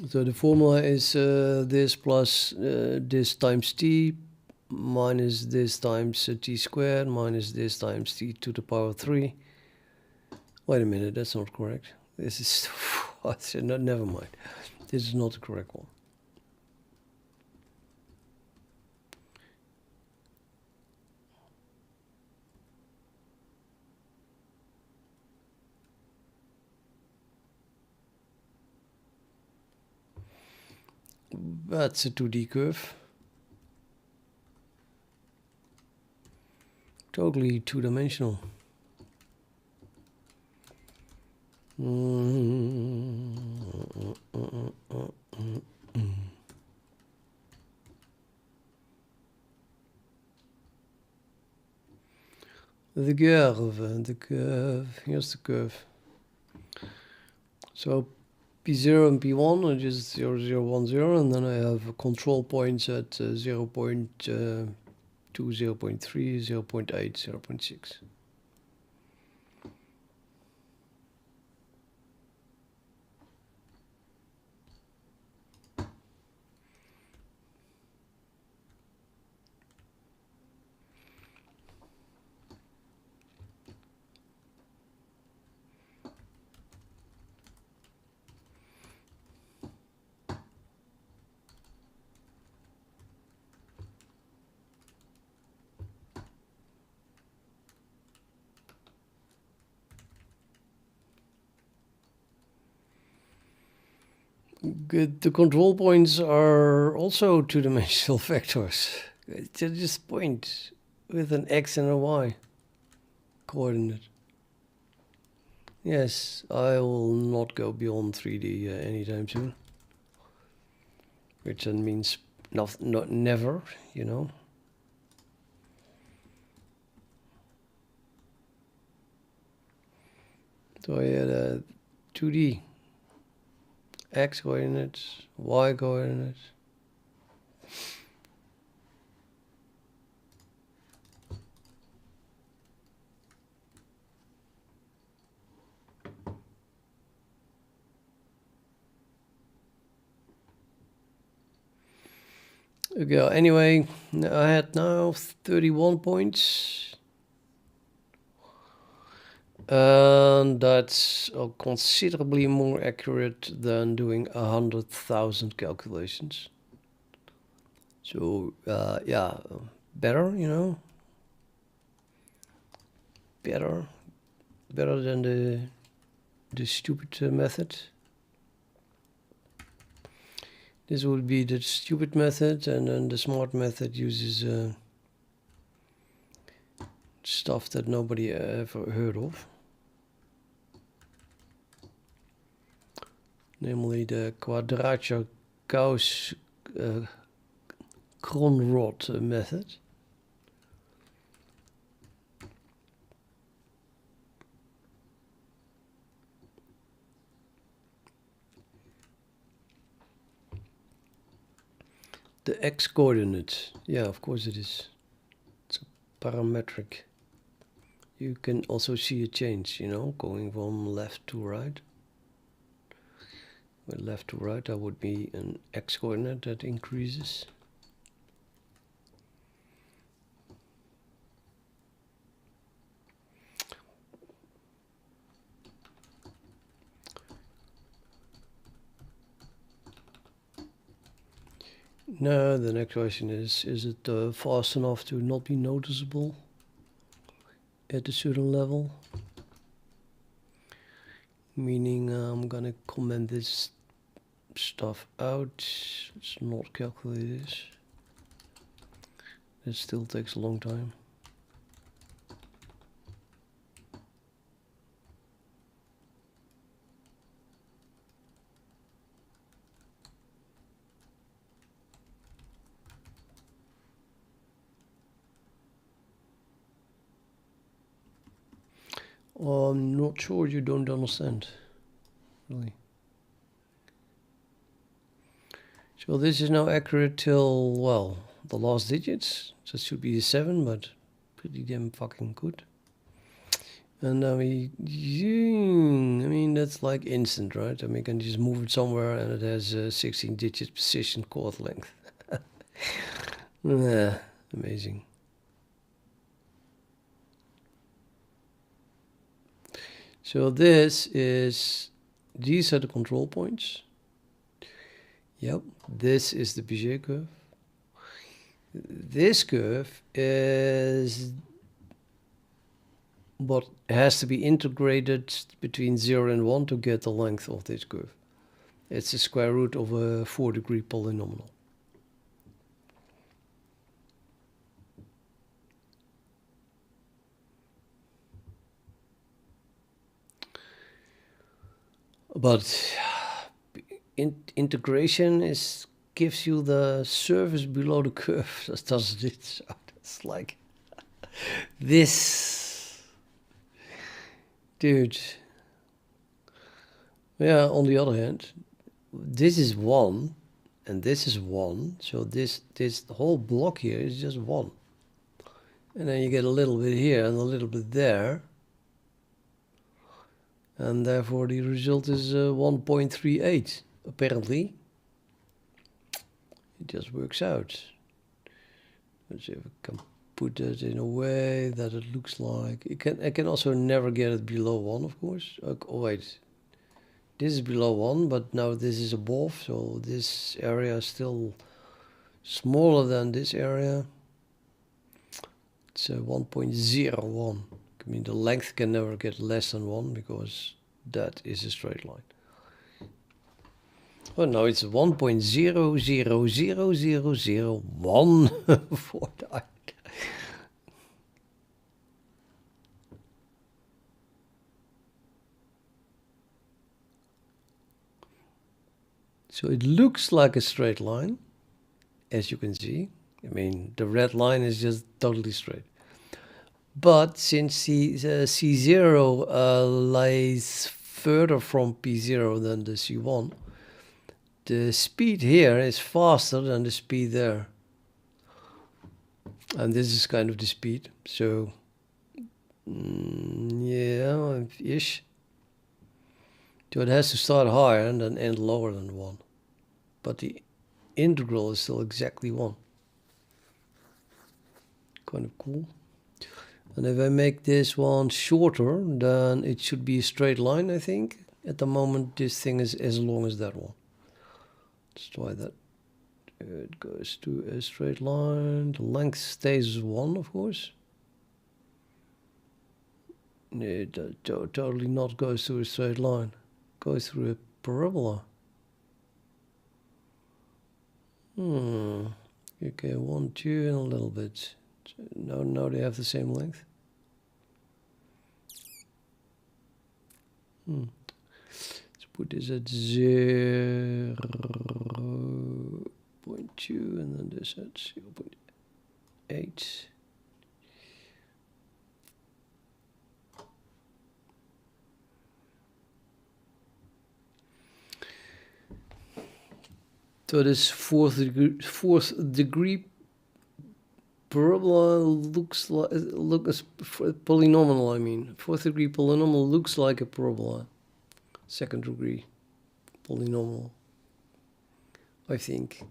So the formula is this plus this times t minus this times t squared minus this times t to the power 3. Wait a minute, that's not correct. This is... no, never mind. This is not the correct one. That's a 2D curve. Totally two-dimensional. The curve, here's the curve. So P0 and P1 are just 0, 0, 1, 0, and then I have control points at 0 0.2, 0 0.3, 0 0.8, 0 0.6. Good. The control points are also two-dimensional vectors. They're just point with an x and a y coordinate. Yes, I will not go beyond 3D anytime soon. Which then means not never, you know. So I had a 2D. X coordinates, Y coordinates. Okay, anyway, I had now 31 points. And that's considerably more accurate than doing 100,000 calculations. So, yeah, better, you know. Better than the stupid method. This would be the stupid method, and then the smart method uses stuff that nobody ever heard of. Namely the quadrature Gauss Cronrod method. The x coordinate, yeah, of course it is. It's a parametric. You can also see a change, you know, going from left to right. With left to right, that would be an x coordinate that increases. Now the next question is it fast enough to not be noticeable at a certain level? meaning I'm gonna comment this stuff out. Let's not calculate this. It still takes a long time. I'm not sure you don't understand, really. So this is now accurate till, well, the last digits. So it should be a 7, but pretty damn fucking good. And now I mean, that's like instant, right? I mean, you can just move it somewhere and it has a 16-digit precision chord length. Yeah, amazing. So these are the control points. Yep, this is the Bezier curve. This curve is what has to be integrated between 0 and 1 to get the length of this curve. It's the square root of a 4-degree polynomial. But integration gives you the surface below the curve, doesn't it? So it's like this, dude. Yeah. On the other hand, this is 1, and this is 1. So this whole block here is just 1, and then you get a little bit here and a little bit there. And therefore the result is 1.38, apparently. It just works out. Let's see if I can put that in a way that it looks like... I can also never get it below 1, of course. Oh, wait. This is below 1, but now this is above, so this area is still smaller than this area. It's 1.01. I mean, the length can never get less than 1 because that is a straight line. Oh, no, it's 1.000001 for that. So it looks like a straight line, as you can see. I mean, the red line is just totally straight. But since C0 lies further from P0 than the C1, the speed here is faster than the speed there. And this is kind of the speed. So, yeah, ish. So it has to start higher and then end lower than 1. But the integral is still exactly 1. Kind of cool. And if I make this one shorter, then it should be a straight line, I think. At the moment, this thing is as long as that one. Let's try that. It goes to a straight line. The length stays 1, of course. It totally not goes to a straight line. It goes through a parabola. Okay, 1, 2, and a little bit. Now they have the same length. Let's put this at 0.2 and then this at 0.8. So this fourth degree parabola looks like polynomial. I mean, 4th degree polynomial looks like a parabola. 2nd degree polynomial, I think.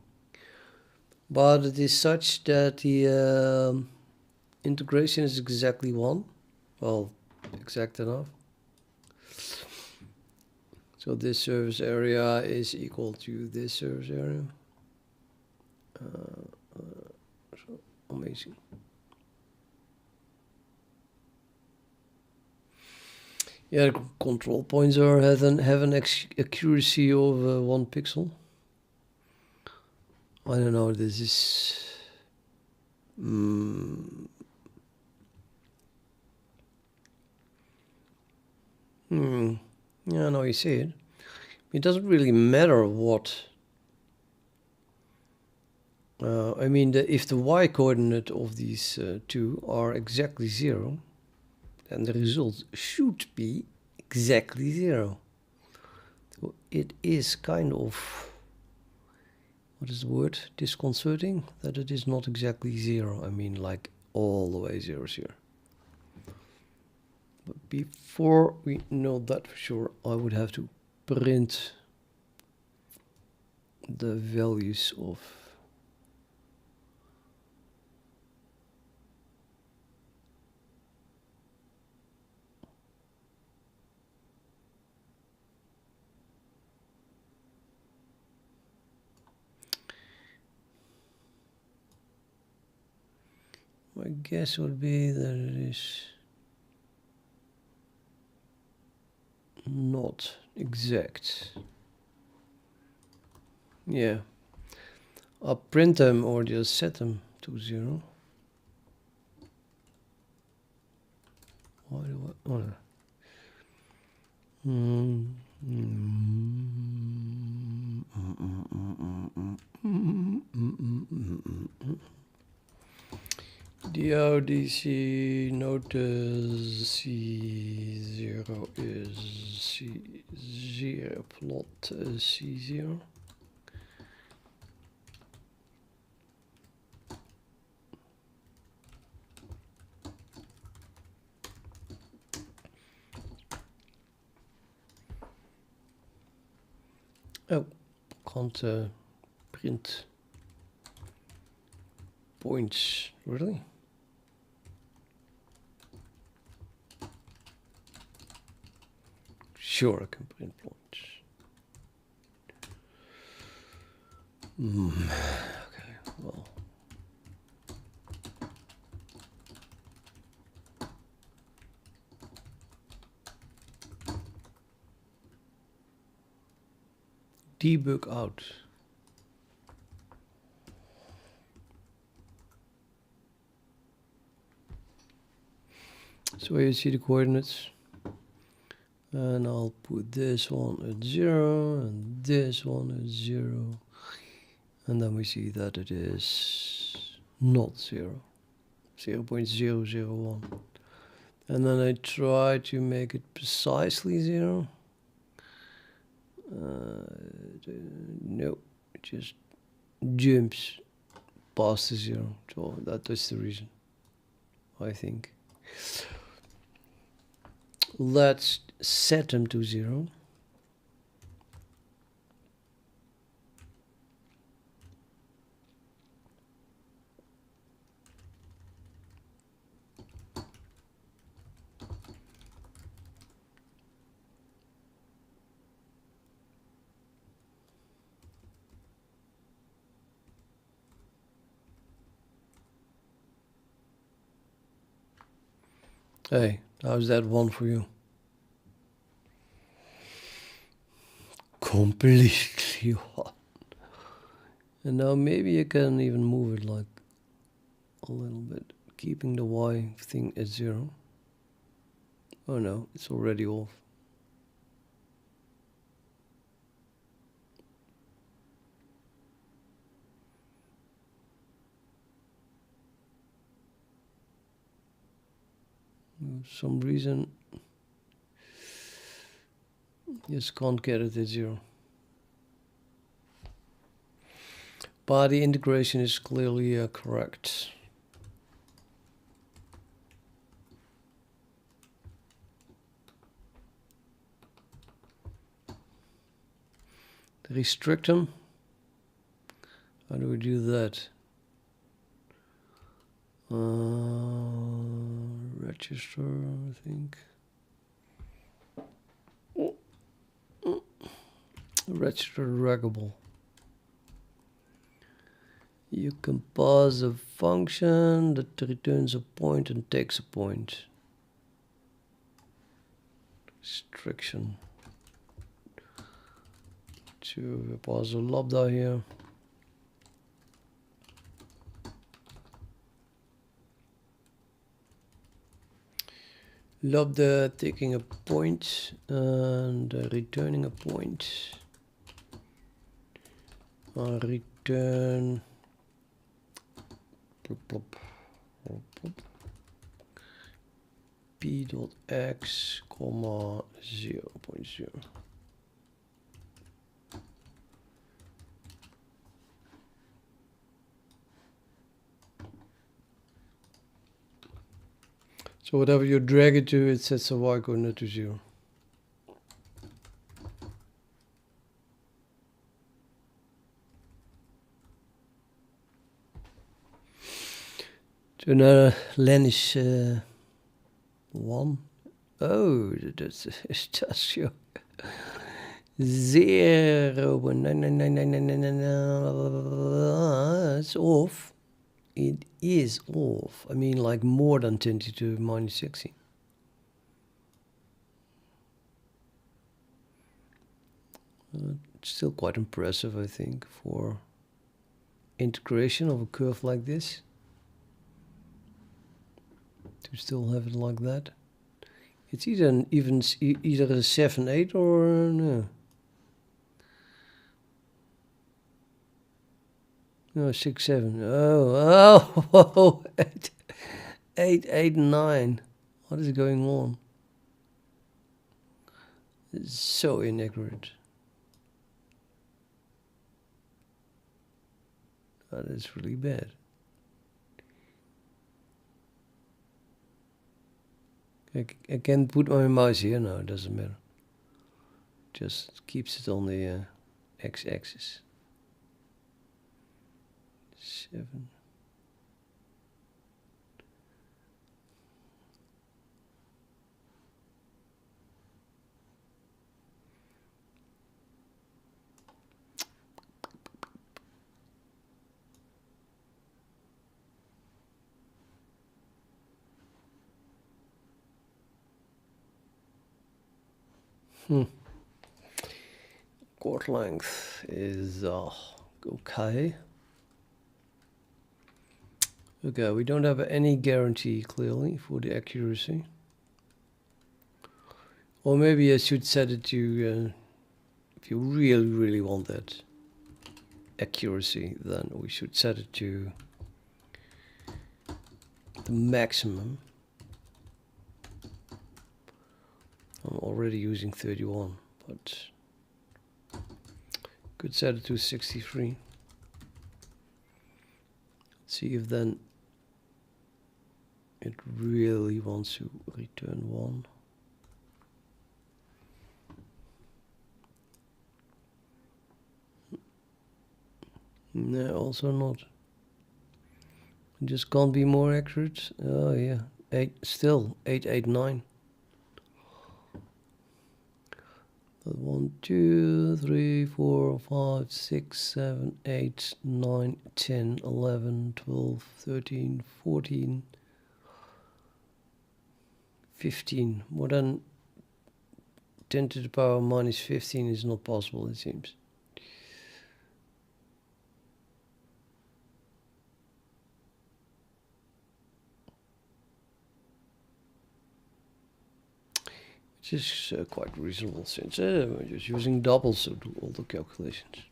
But it is such that the integration is exactly 1. Well, exact enough. So this surface area is equal to this surface area. So amazing. Yeah, the control points have an accuracy of 1 pixel. I don't know. This is. Yeah, no, you see it. It doesn't really matter what. I mean, if the y coordinate of these two are exactly 0, then the result should be exactly 0. So it is kind of, what is the word, disconcerting that it is not exactly 0. I mean, like all the way 0, 0. But before we know that for sure, I would have to print the values of my guess would be that it is not exact. Yeah. I'll print them or just set them to 0. Why do I? Oh, DODC notice C0 is C0 plot C0. Oh, can't print points, really? Sure, I can print points. Okay, well. Debug out. So you see the coordinates. And I'll put this one at 0 and this one at 0. And then we see that it is not 0. 0.001. And then I try to make it precisely 0. No, it just jumps past the 0. So that is the reason, I think. Let's set them to 0. Hey, how's that one for you? Completely hot. And now maybe I can even move it like a little bit, keeping the Y thing at 0. Oh no, it's already off. For some reason, just can't get it at 0. But the integration is clearly correct. Restrict them. How do we do that? Register, I think. Register draggable. You can pass a function that returns a point and takes a point. restriction to pass a lambda here. Lambda taking a point and returning a point. Return plop, plop, plop, plop, p dot x comma 0.0. So whatever you drag it to, it sets a y coordinate to 0. So now len is 1. Oh, that's just show 0.99999. It's off. It is off. I mean, like more than 10 to the minus 16. It's still quite impressive, I think, for integration of a curve like this. To still have it like that. It's either an either a 7, 8 or no. No, 6, 7. Oh, 8, 8, 9. What is going on? It's so inaccurate. That is really bad. I can put my mouse here. No, it doesn't matter. Just keeps it on the x-axis. 7. Chord length is okay. Okay, we don't have any guarantee clearly for the accuracy. Or maybe I should set it to, if you really want that accuracy, then we should set it to the maximum. I'm already using 31, but could set it to 63. See if then it really wants to return 1. No, also not. It just can't be more accurate. Oh yeah, 8, still 8, 8, 9. 1, 2, 3, 4, 5, 6, 7, 8, 9, 10, 11, 12, 13, 14, 15. More than 10 to the power minus 15 is not possible, it seems. Which is quite reasonable since we're just using doubles to do all the calculations.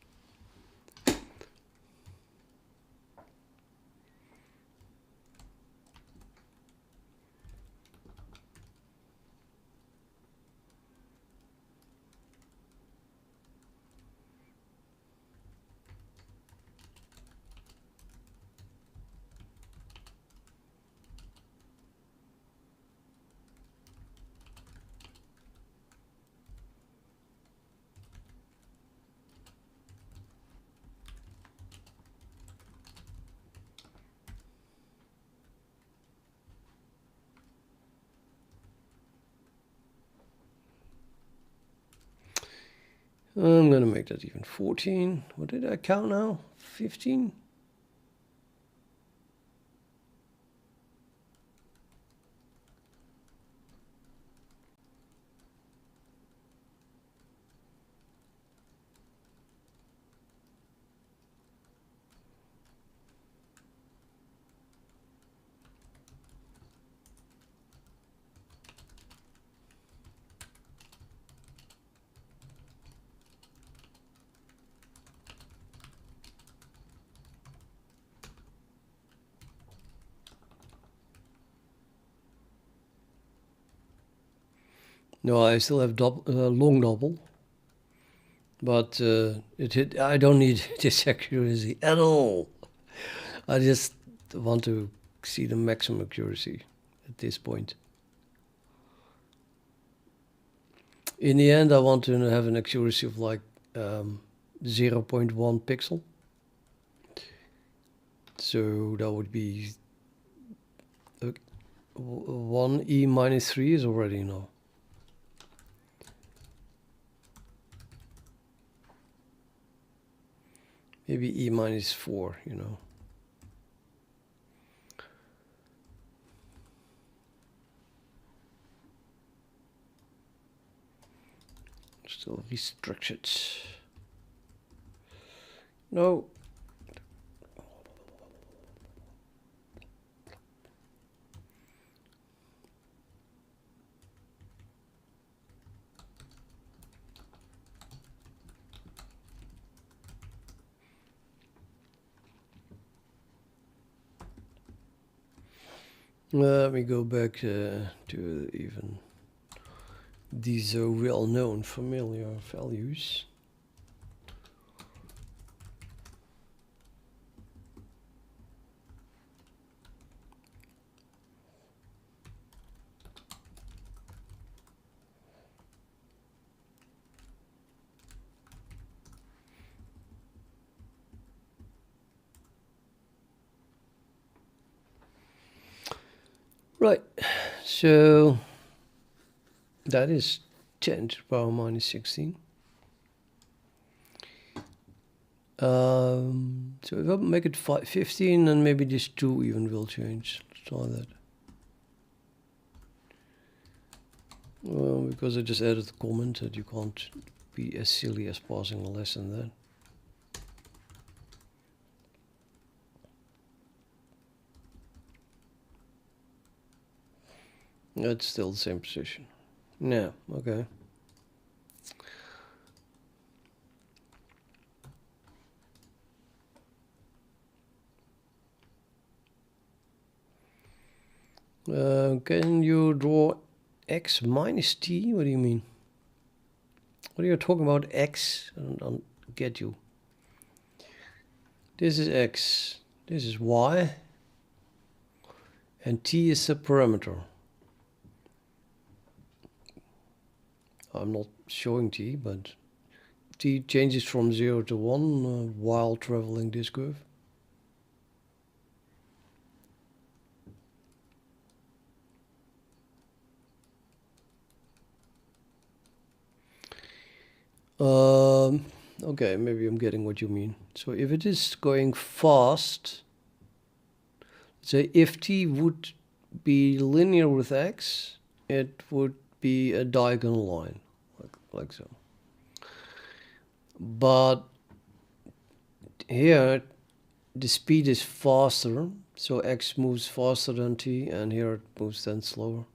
I'm going to make that even 14. What did I count now? 15? No, I still have long double, but I don't need this accuracy at all. I just want to see the maximum accuracy at this point. In the end, I want to have an accuracy of like 0.1 pixel. So that would be 1 E minus 3 is already enough. Maybe E minus 4, you know. Still restricted. No. Let me go back to even these well-known familiar values. Right, so that is 10 to the power minus 16. So if I make it 15, then maybe this 2 even will change. Let's try that. Well, because I just added a comment that you can't be as silly as passing a lesson there. It's still the same position. Yeah, okay. Can you draw x minus t? What do you mean? What are you talking about x? I don't get you. This is x, this is y, and t is the parameter. I'm not showing t, but t changes from 0 to 1 while traveling this curve. Okay, maybe I'm getting what you mean. So if it is going fast, say if t would be linear with x, it would be a diagonal line, like so. But here the speed is faster, so x moves faster than t, and here it moves then slower.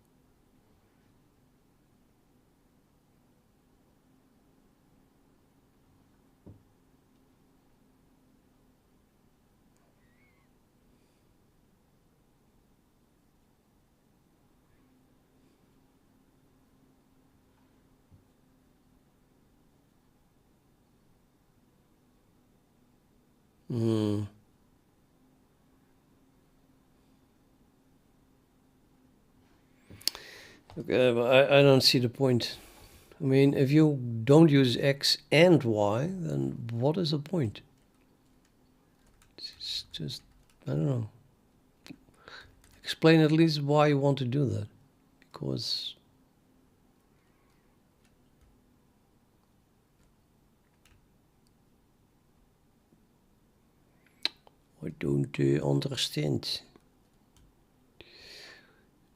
Okay, but I don't see the point. I mean, if you don't use x and y, then what is the point? It's just, I don't know. Explain at least why you want to do that. Because I don't understand.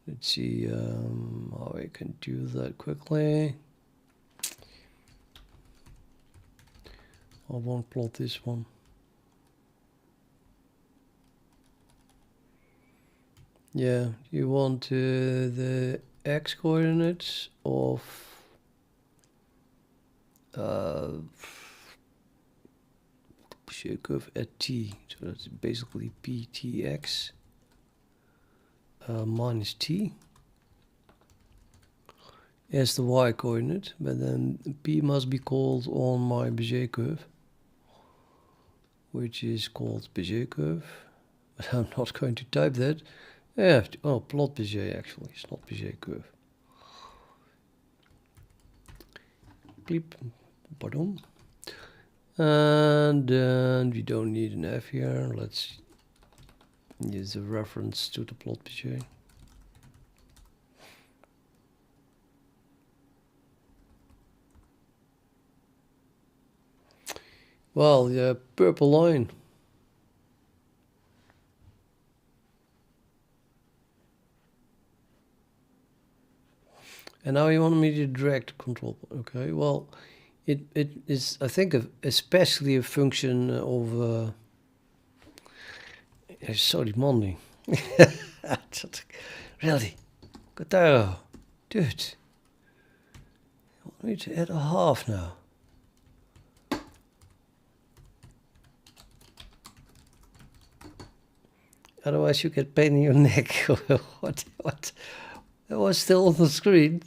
Let's see how I can do that quickly. I won't plot this one. Yeah, you want the x coordinates of shape curve at t. So that's basically ptx minus t. as the y coordinate, but then p must be called on my Bezier curve, which is called Bezier curve. But I'm not going to type that. I have to, oh, plot Bezier actually, it's not Bezier curve. Bleep, pardon. And then we don't need an F here. Let's use a reference to the plot Bezier. Well, yeah, purple line. And now you want me to drag the control. Okay, well, it is, I think, especially a function of... so demanding. Really? Cairo, dude. You want me to add a half now? Otherwise you get pain in your neck. What? That was still on the screen.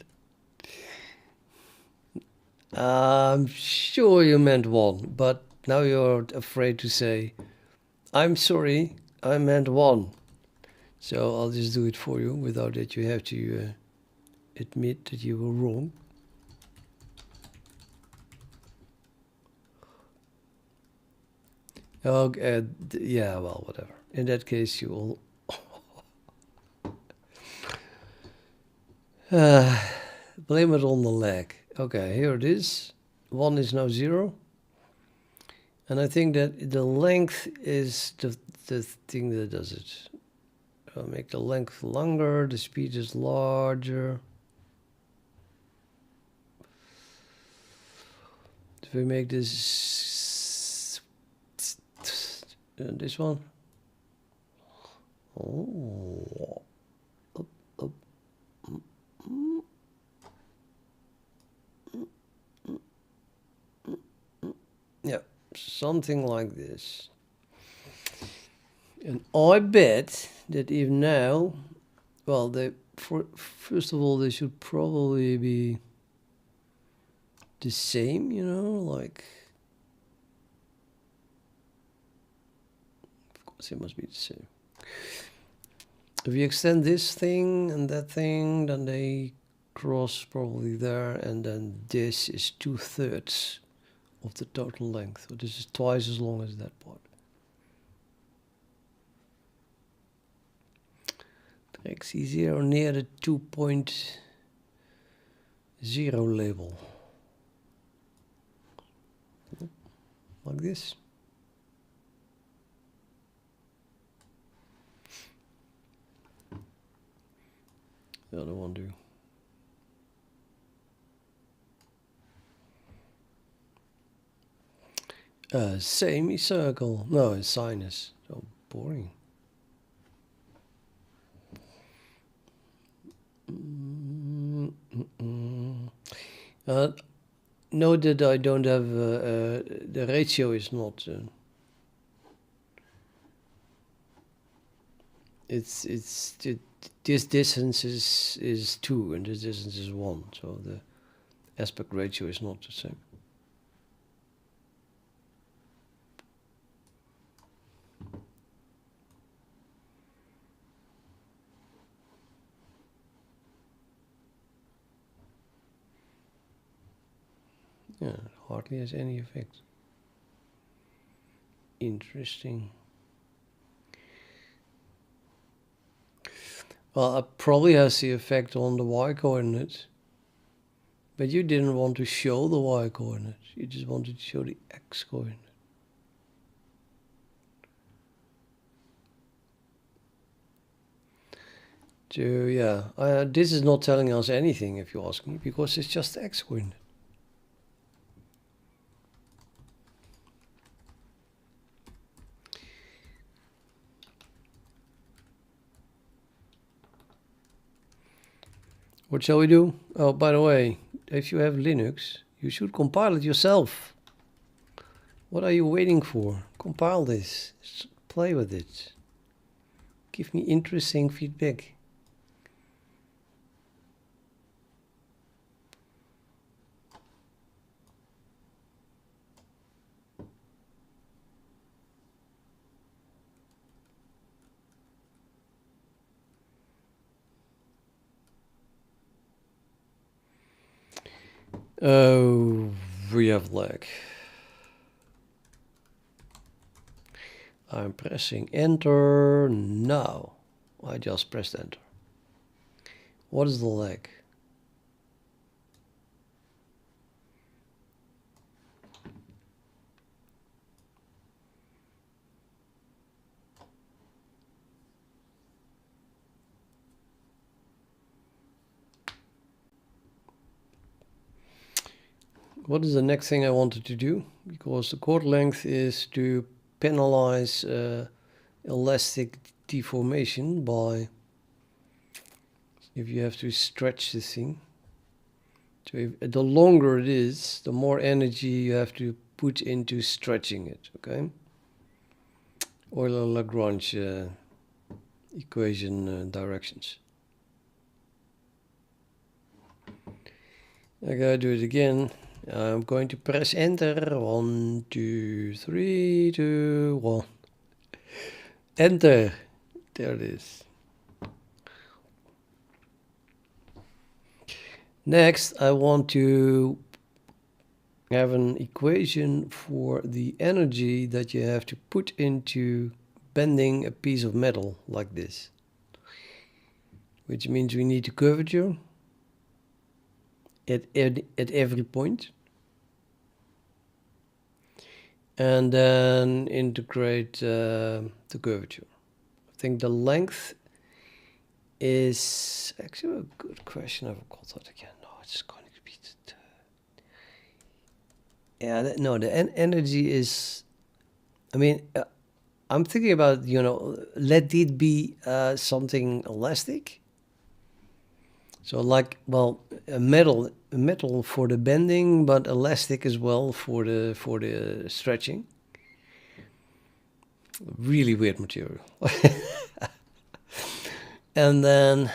I'm sure you meant 1, but now you're afraid to say, I'm sorry, I meant 1. So I'll just do it for you without that you have to admit that you were wrong. Okay, yeah, well, whatever. In that case, you will... blame it on the lag. Okay, here it is. 1 is now 0. And I think that the length is the thing that does it. I'll make the length longer, the speed is larger. If we make this one. Oh. Up. Yeah, something like this. And I bet that even now, well, first of all, they should probably be the same, you know, like, of course it must be the same. If you extend this thing and that thing, then they cross probably there, and then this is 2/3 of the total length. So this is twice as long as that part. XC0 near the 2.0 label. Like this. The other one do. Semicircle. No, it's sinus. So boring. Note that I don't have the ratio is not. This distance is 2 and this distance is 1, so the aspect ratio is not the same. Yeah, it hardly has any effect. Interesting. Well, it probably has the effect on the y-coordinate. But you didn't want to show the y-coordinate. You just wanted to show the x-coordinate. So yeah, this is not telling us anything if you ask me, because it's just the x-coordinate. What shall we do? Oh, by the way, if you have Linux, you should compile it yourself. What are you waiting for? Compile this. Just play with it. Give me interesting feedback. Oh, we have lag. I'm pressing enter now. I just pressed enter. What is the lag? What is the next thing I wanted to do? Because the chord length is to penalize elastic deformation by, if you have to stretch this thing. So if, the longer it is, the more energy you have to put into stretching it, okay? Euler-Lagrange equation directions. I gotta do it again. I'm going to press enter. 1, 2, 3, 2, 1. Enter. There it is. Next, I want to have an equation for the energy that you have to put into bending a piece of metal like this. Which means we need a curvature at every point. And then integrate the curvature. I think the length is actually a good question. I forgot that again. No, it's going to be the energy is, I mean, I'm thinking about, let it be something elastic. So like, well, a metal for the bending, but elastic as well for the stretching. Really weird material. And then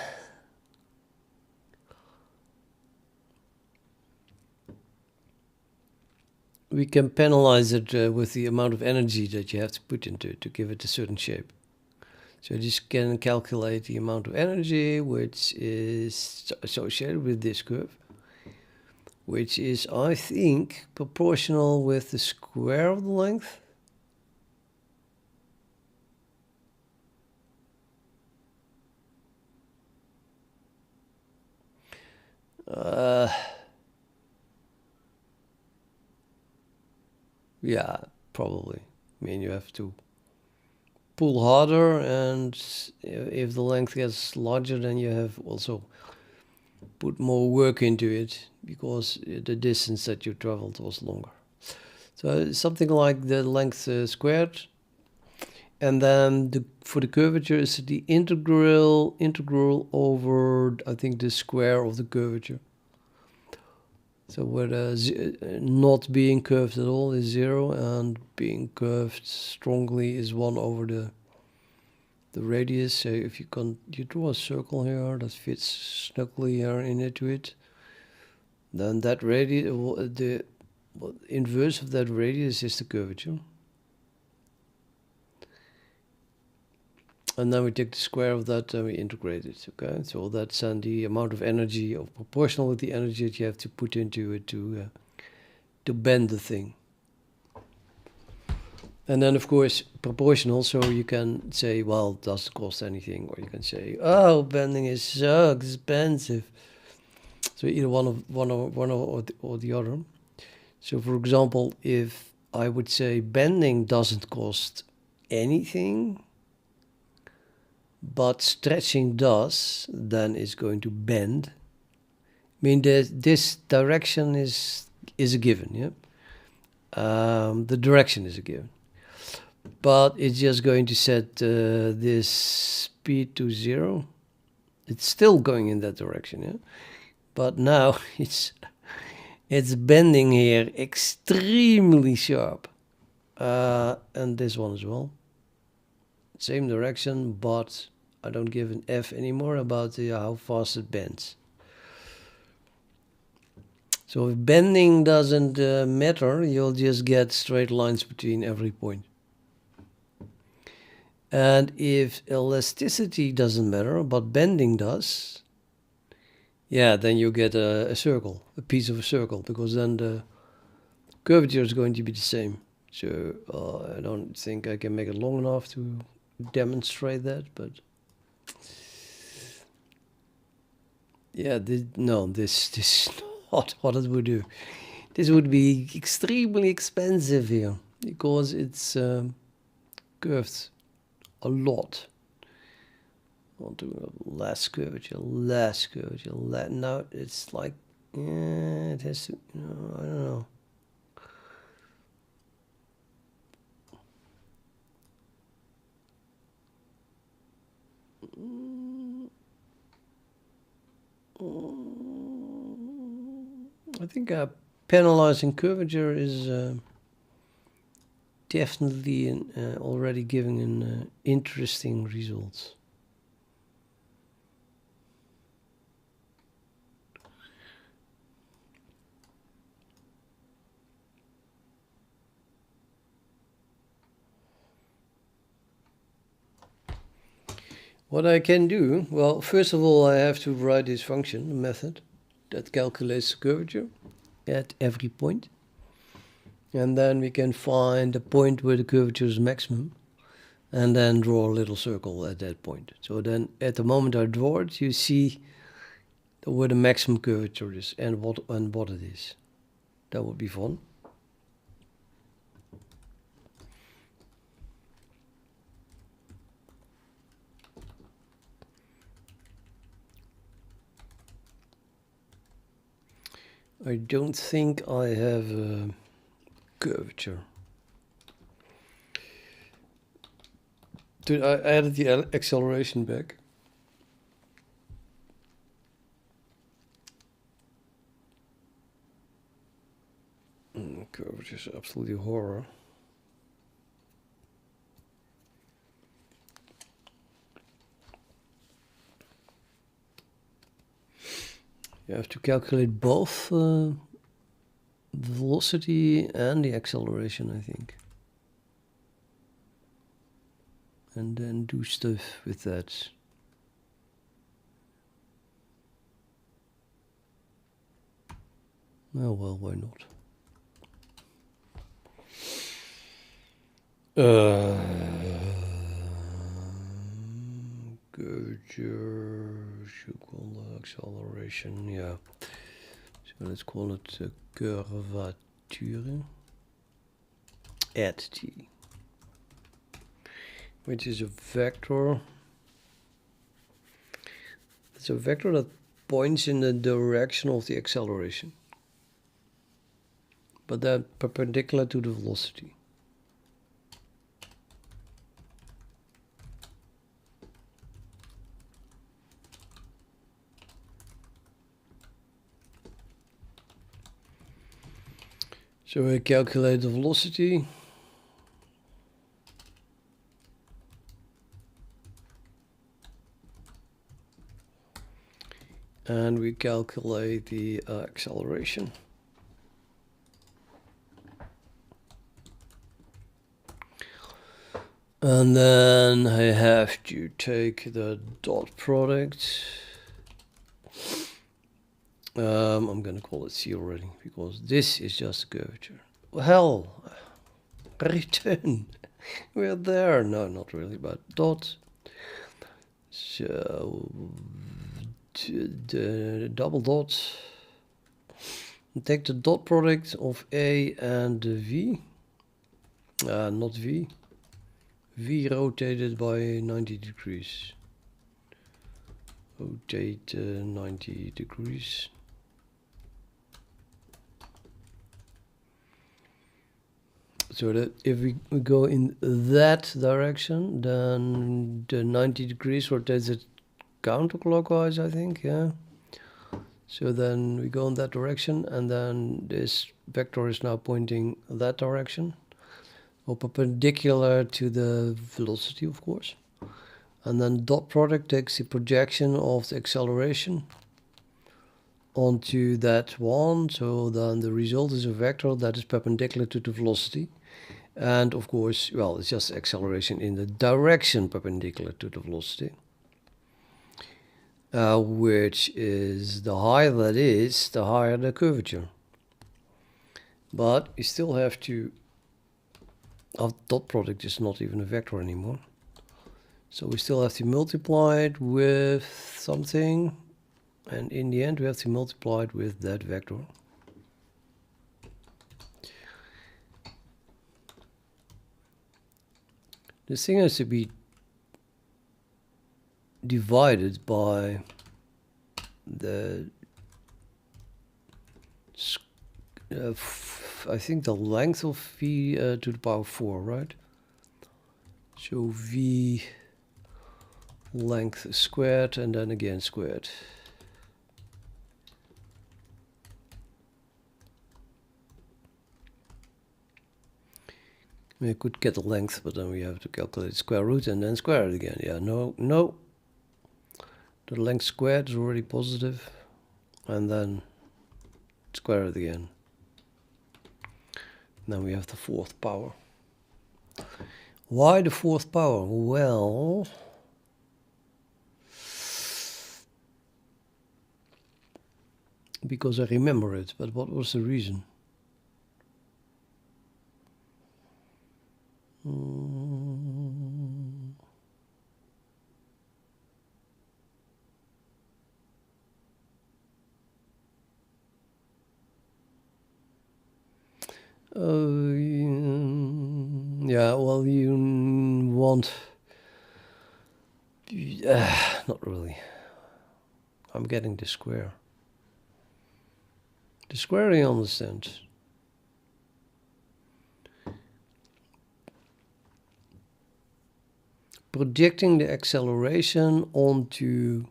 we can penalize it with the amount of energy that you have to put into it to give it a certain shape. So this can calculate the amount of energy which is associated with this curve, which is, I think, proportional with the square of the length. Yeah, probably. I mean, you have to pull harder, and if the length gets larger, then you have also put more work into it because the distance that you traveled was longer. So something like the length squared, and then for the curvature is the integral over, I think, the square of the curvature. So where not being curved at all is 0, and being curved strongly is 1 over the radius. So if you draw a circle here that fits snugly here into it, then that radius, the inverse of that radius is the curvature. And then we take the square of that and we integrate it, okay? So that's the amount of energy, or proportional with the energy that you have to put into it to bend the thing. And then, of course, proportional, so you can say, well, it doesn't cost anything, or you can say, oh, bending is so expensive. So either one or the other. So, for example, if I would say bending doesn't cost anything, but stretching does, then it's going to bend. I mean, this direction is a given, yeah? The direction is a given. But it's just going to set this speed to 0. It's still going in that direction, yeah? But now it's bending here extremely sharp. And this one as well. Same direction, but I don't give an F anymore about how fast it bends. So if bending doesn't matter, you'll just get straight lines between every point. And if elasticity doesn't matter, but bending does, yeah, then you get a circle, a piece of a circle, because then the curvature is going to be the same. So I don't think I can make it long enough to demonstrate that, but yeah, this is not what it would do. This would be extremely expensive here because it's curved a lot. Want to less curvature, less curvature. Now it's like, it has to. I don't know. I think penalizing curvature is definitely already giving an interesting result. What I can do, well, first of all, I have to write this function, a method, that calculates the curvature at every point. And then we can find a point where the curvature is maximum, and then draw a little circle at that point. So then at the moment I draw it, you see where the maximum curvature is and what it is. That would be fun. I don't think I have a curvature. I added the acceleration back. Curvature is absolutely horror. You have to calculate both the velocity and the acceleration, I think. And then do stuff with that. Oh well, why not? Curvature, should call the acceleration, yeah. So let's call it curvature at t, which is a vector. It's a vector that points in the direction of the acceleration, but then perpendicular to the velocity. So I calculate the velocity. And we calculate the acceleration. And then I have to take the dot product. I'm going to call it C already, because this is just a curvature. Hell, return. We're there. No, not really, but dot. So the double dot. And take the dot product of A and V. Not V. V rotated by 90 degrees. Rotate 90 degrees. So that if we go in that direction, then the 90 degrees rotates it counterclockwise, I think, yeah. So then we go in that direction, and then this vector is now pointing that direction, or perpendicular to the velocity, of course. And then dot product takes the projection of the acceleration onto that one, so then the result is a vector that is perpendicular to the velocity. And of course, well, it's just acceleration in the direction perpendicular to the velocity. which is the higher that is, the higher the curvature. But you still have to, our dot product is not even a vector anymore. So we still have to multiply it with something, and in the end we have to multiply it with that vector. This thing has to be divided by the I think the length of v to the power 4, right? So v length squared and then again squared. We could get the length, but then we have to calculate the square root and then square it again. Yeah, no. The length squared is already positive, and then square it again. Then we have the fourth power. Why the fourth power? Well, because I remember it, but what was the reason? Yeah, well, you want... not really. I'm getting the square. The square I understand. Projecting the acceleration onto,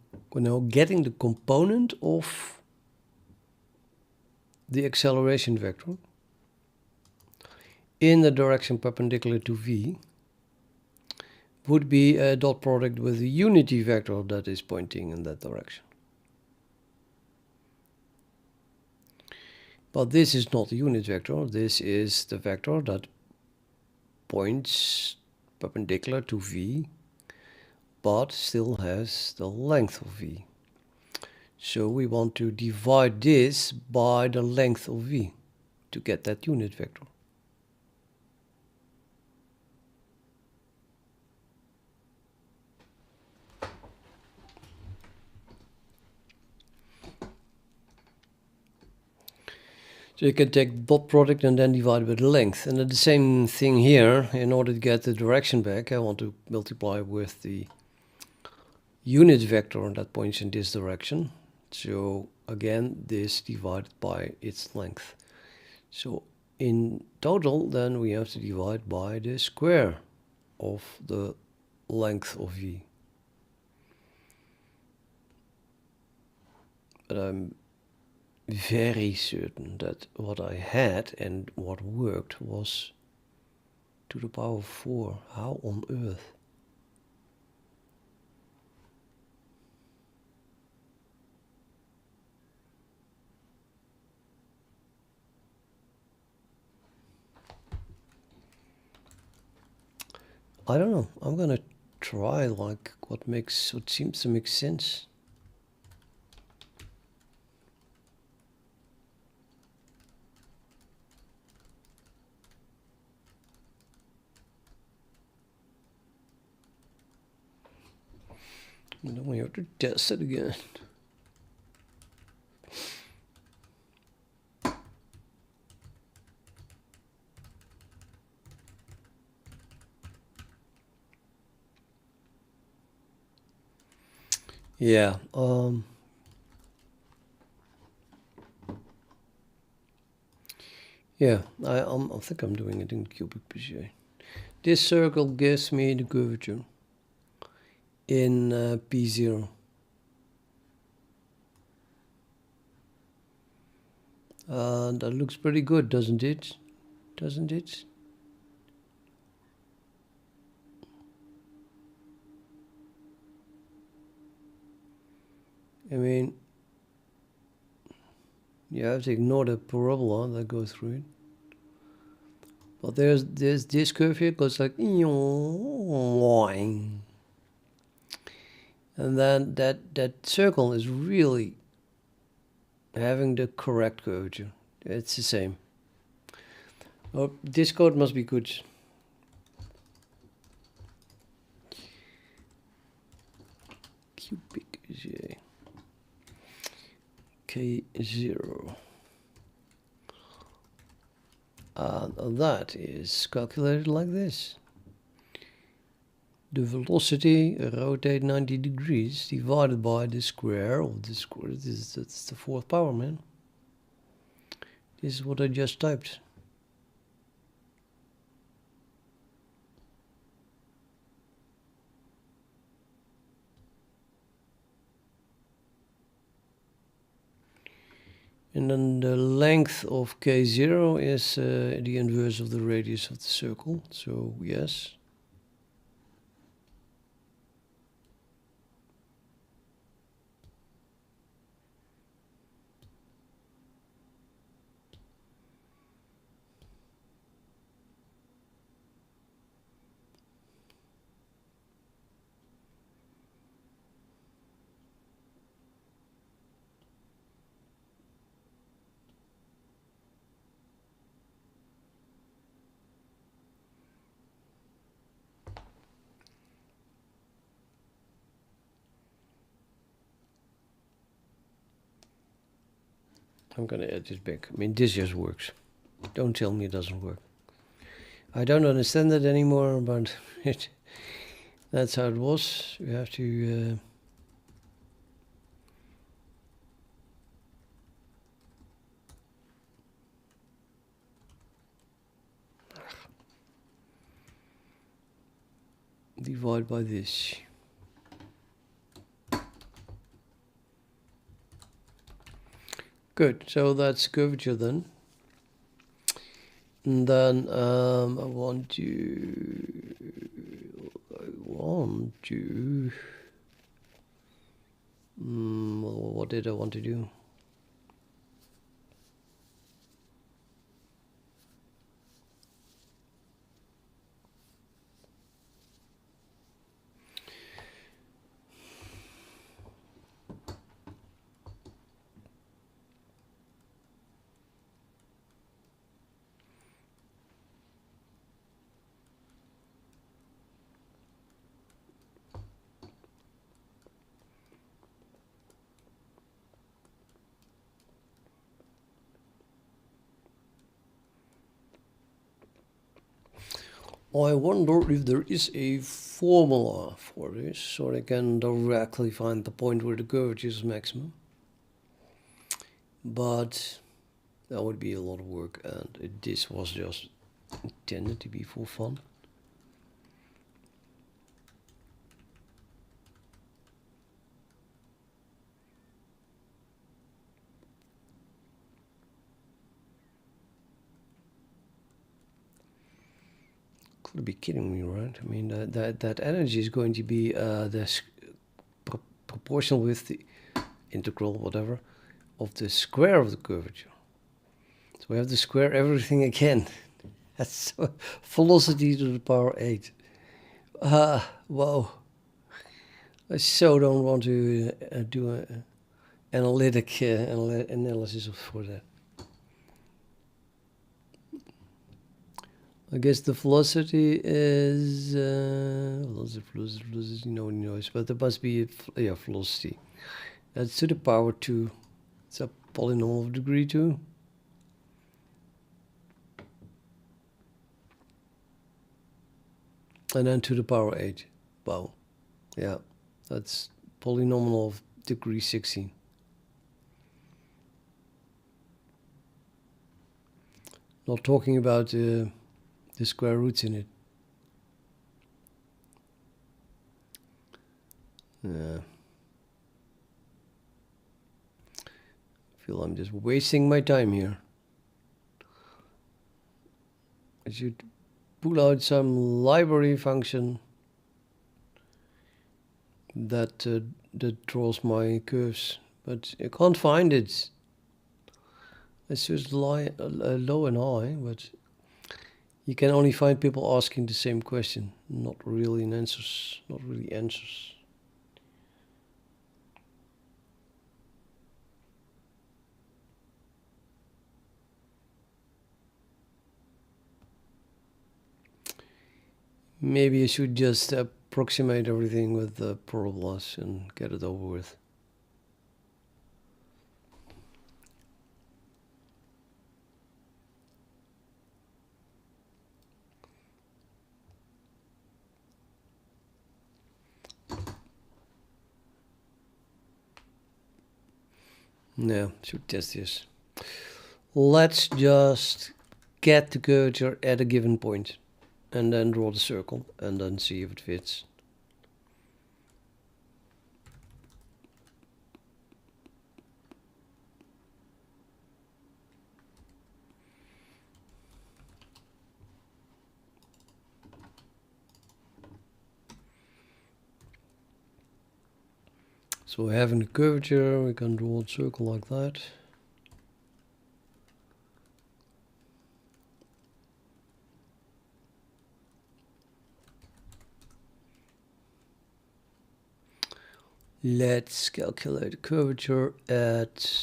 getting the component of the acceleration vector in the direction perpendicular to v would be a dot product with a unity vector that is pointing in that direction. But this is not a unit vector, this is the vector that points perpendicular to v, but still has the length of v. So we want to divide this by the length of v to get that unit vector. So you can take dot product and then divide by the length. And the same thing here. In order to get the direction back, I want to multiply with the unit vector that points in this direction. So again, this divided by its length. So in total, then we have to divide by the square of the length of v. But I'm very certain that what I had and what worked was to the power 4. How on earth? I don't know. I'm gonna try like what seems to make sense. And then we have to test it again. Yeah, yeah, I think I'm doing it in cubic Bezier. This circle gives me the curvature in P0. That looks pretty good, doesn't it? Doesn't it? I mean, you have to ignore the parabola that goes through it. But there's this curve here goes like And then that circle is really having the correct curvature. It's the same. Oh, this code must be good. Cubic J K0. And that is calculated like this. The velocity rotate 90 degrees divided by the square of the square. That's the fourth power, man. This is what I just typed. And then the length of K0 is the inverse of the radius of the circle. So yes. I'm gonna add this back. I mean, this just works. Don't tell me it doesn't work. I don't understand it anymore, but that's how it was. You have to... divide by this. Good, so that's curvature then. And then I want to what did I want to do? I wonder if there is a formula for this, so I can directly find the point where the curvature is maximum. But that would be a lot of work, and this was just intended to be for fun. Could be kidding me, right? I mean, that energy is going to be proportional with the integral, whatever, of the square of the curvature. So we have to square everything again. That's velocity to the power 8. Wow. I so don't want to do an analytic analysis for that. I guess the velocity is velocity, no noise, but there must be a velocity. That's to the power 2. It's a polynomial of degree 2. And then to the power 8. Wow. Yeah, that's polynomial of degree 16. Not talking about the square roots in it. Yeah. I feel I'm just wasting my time here. I should pull out some library function that draws my curves, but I can't find it. I searched low and high, but you can only find people asking the same question, not really answers. Maybe I should just approximate everything with the parabolas and get it over with. No, should test this. Let's just get the curvature at a given point and then draw the circle and then see if it fits. So having the curvature, we can draw a circle like that. Let's calculate the curvature at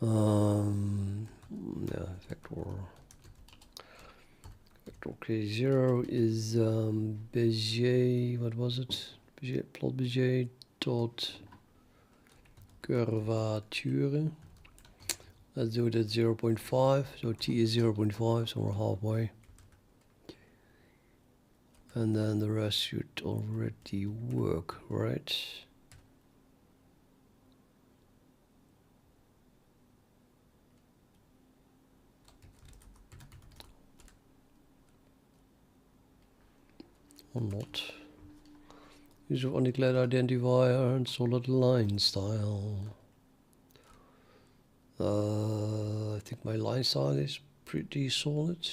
vector k0 is Bezier, what was it? Bezier, plot Bezier dot curvature. Let's do it at 0.5, so t is 0.5, so we're halfway. And then the rest should already work, right? Or not. Use of undeclared identifier and solid line style. I think my line style is pretty solid.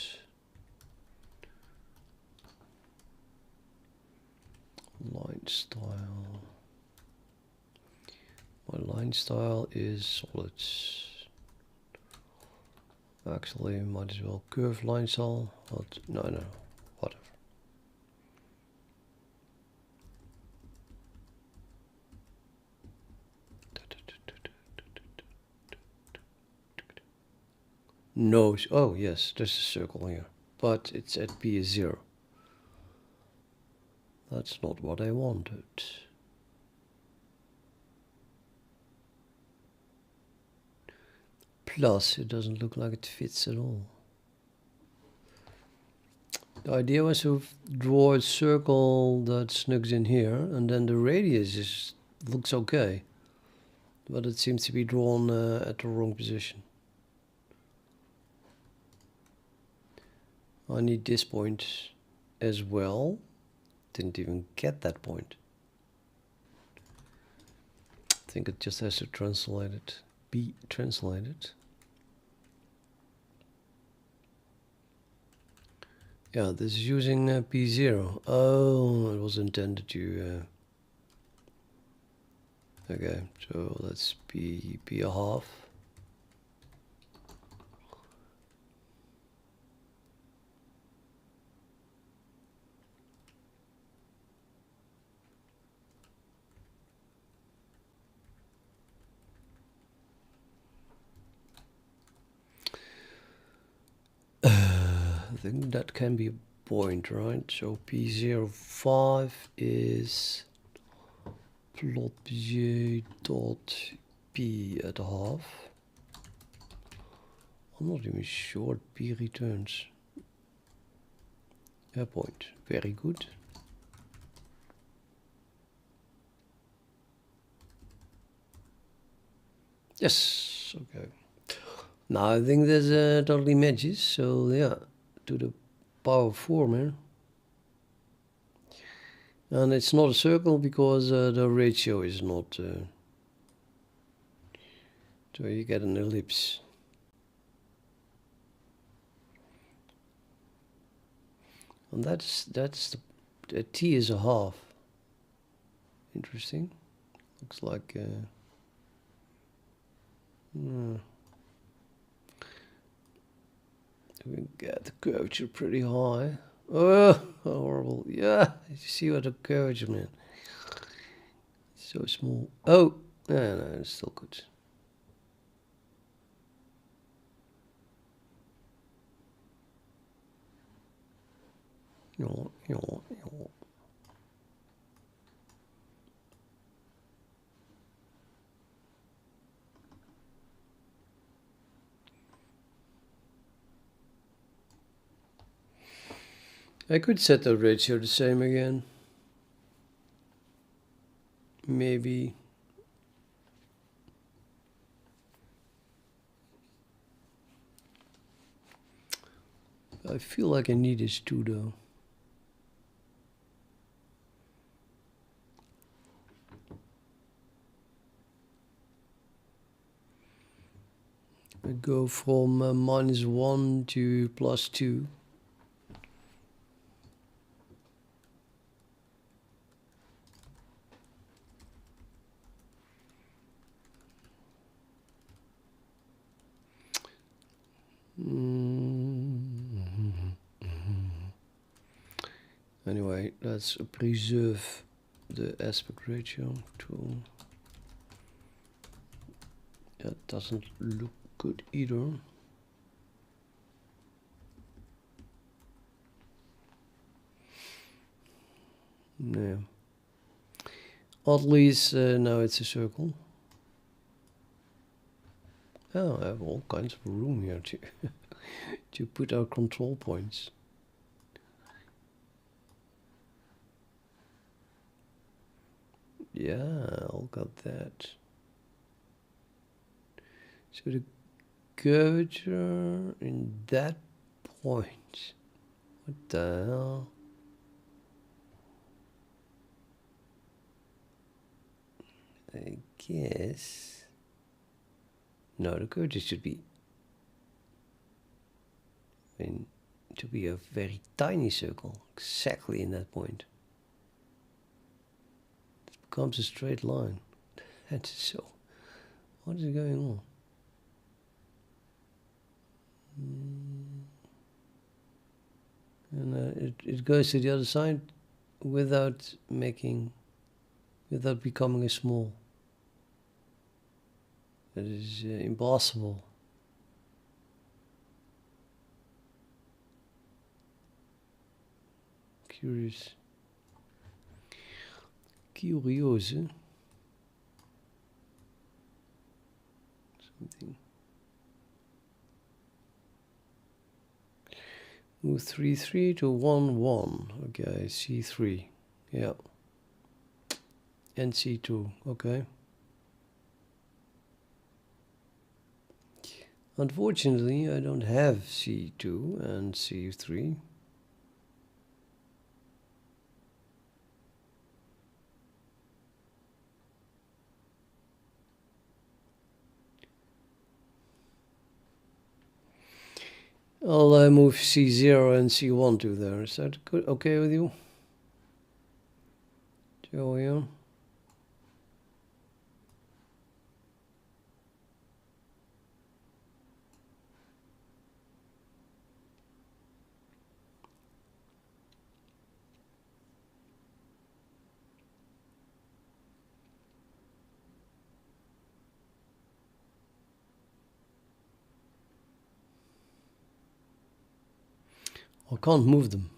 Line style. My line style is solid. Actually, might as well curve line style. But no, whatever. No, oh yes, there's a circle here, but it's at p is 0. That's not what I wanted. Plus, it doesn't look like it fits at all. The idea was to draw a circle that snugs in here, and then the radius looks okay. But it seems to be drawn at the wrong position. I need this point as well. Didn't even get that point. I think it just has to translate it. Be translated. Yeah, this is using P0. Oh, it was intended to... okay, so let's P a half. I think that can be a point, right? So P05 is plot Bezier dot P at a half. I'm not even sure what P returns. A point. Very good. Yes, okay. Now I think this totally matches, so yeah, to the power of 4, man. And it's not a circle because the ratio is not... so you get an ellipse. And that's the t is a half. Interesting. Looks like... we get the curvature pretty high. Oh, horrible. Yeah, you see what the curvature, man. It's so small. Oh, no, it's still good. I could set the ratio the same again. Maybe. I feel like I need this too, though. I go from -1 to +2. Anyway, let's preserve the aspect ratio tool. That doesn't look good either. No. At least now it's a circle. Oh, I have all kinds of room here to to put our control points. Yeah, I'll got that. So the curvature in that point. What the hell? I guess. No, the curvature should be. I mean, to be a very tiny circle, exactly in that point. It becomes a straight line. That's so. What is going on? And it goes to the other side without becoming a small. That is impossible. Curious. Curiose. Something. Move 3-3 to 1-1. Okay, C3. Yeah. And C2. Okay. Unfortunately, I don't have C2 and C3. I'll move C0 and C1 to there. Is that good? Okay with you? Joey? I can't move them.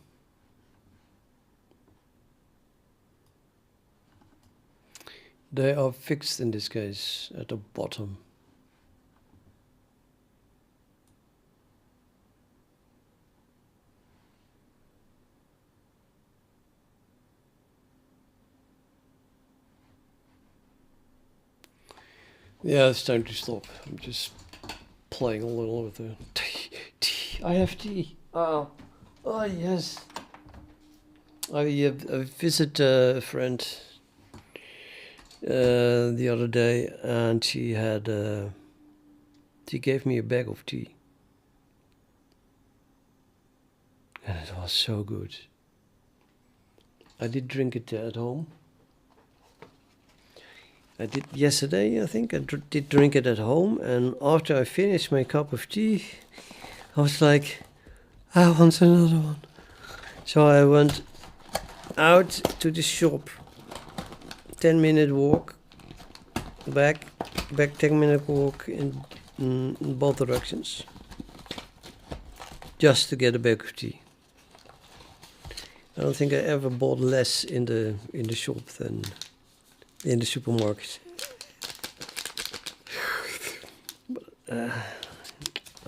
They are fixed in this case at the bottom. Yeah, it's time to stop. I'm just playing a little with the tea. I have tea. Oh yes. I visited a friend the other day, and she gave me a bag of tea, and it was so good. I did drink it at home. I did yesterday, I think. I did drink it at home, and after I finished my cup of tea, I was like, I want another one. So I went out to the shop, 10-minute walk, back 10-minute walk in both directions, just to get a bag of tea. I don't think I ever bought less in the shop than in the supermarket. But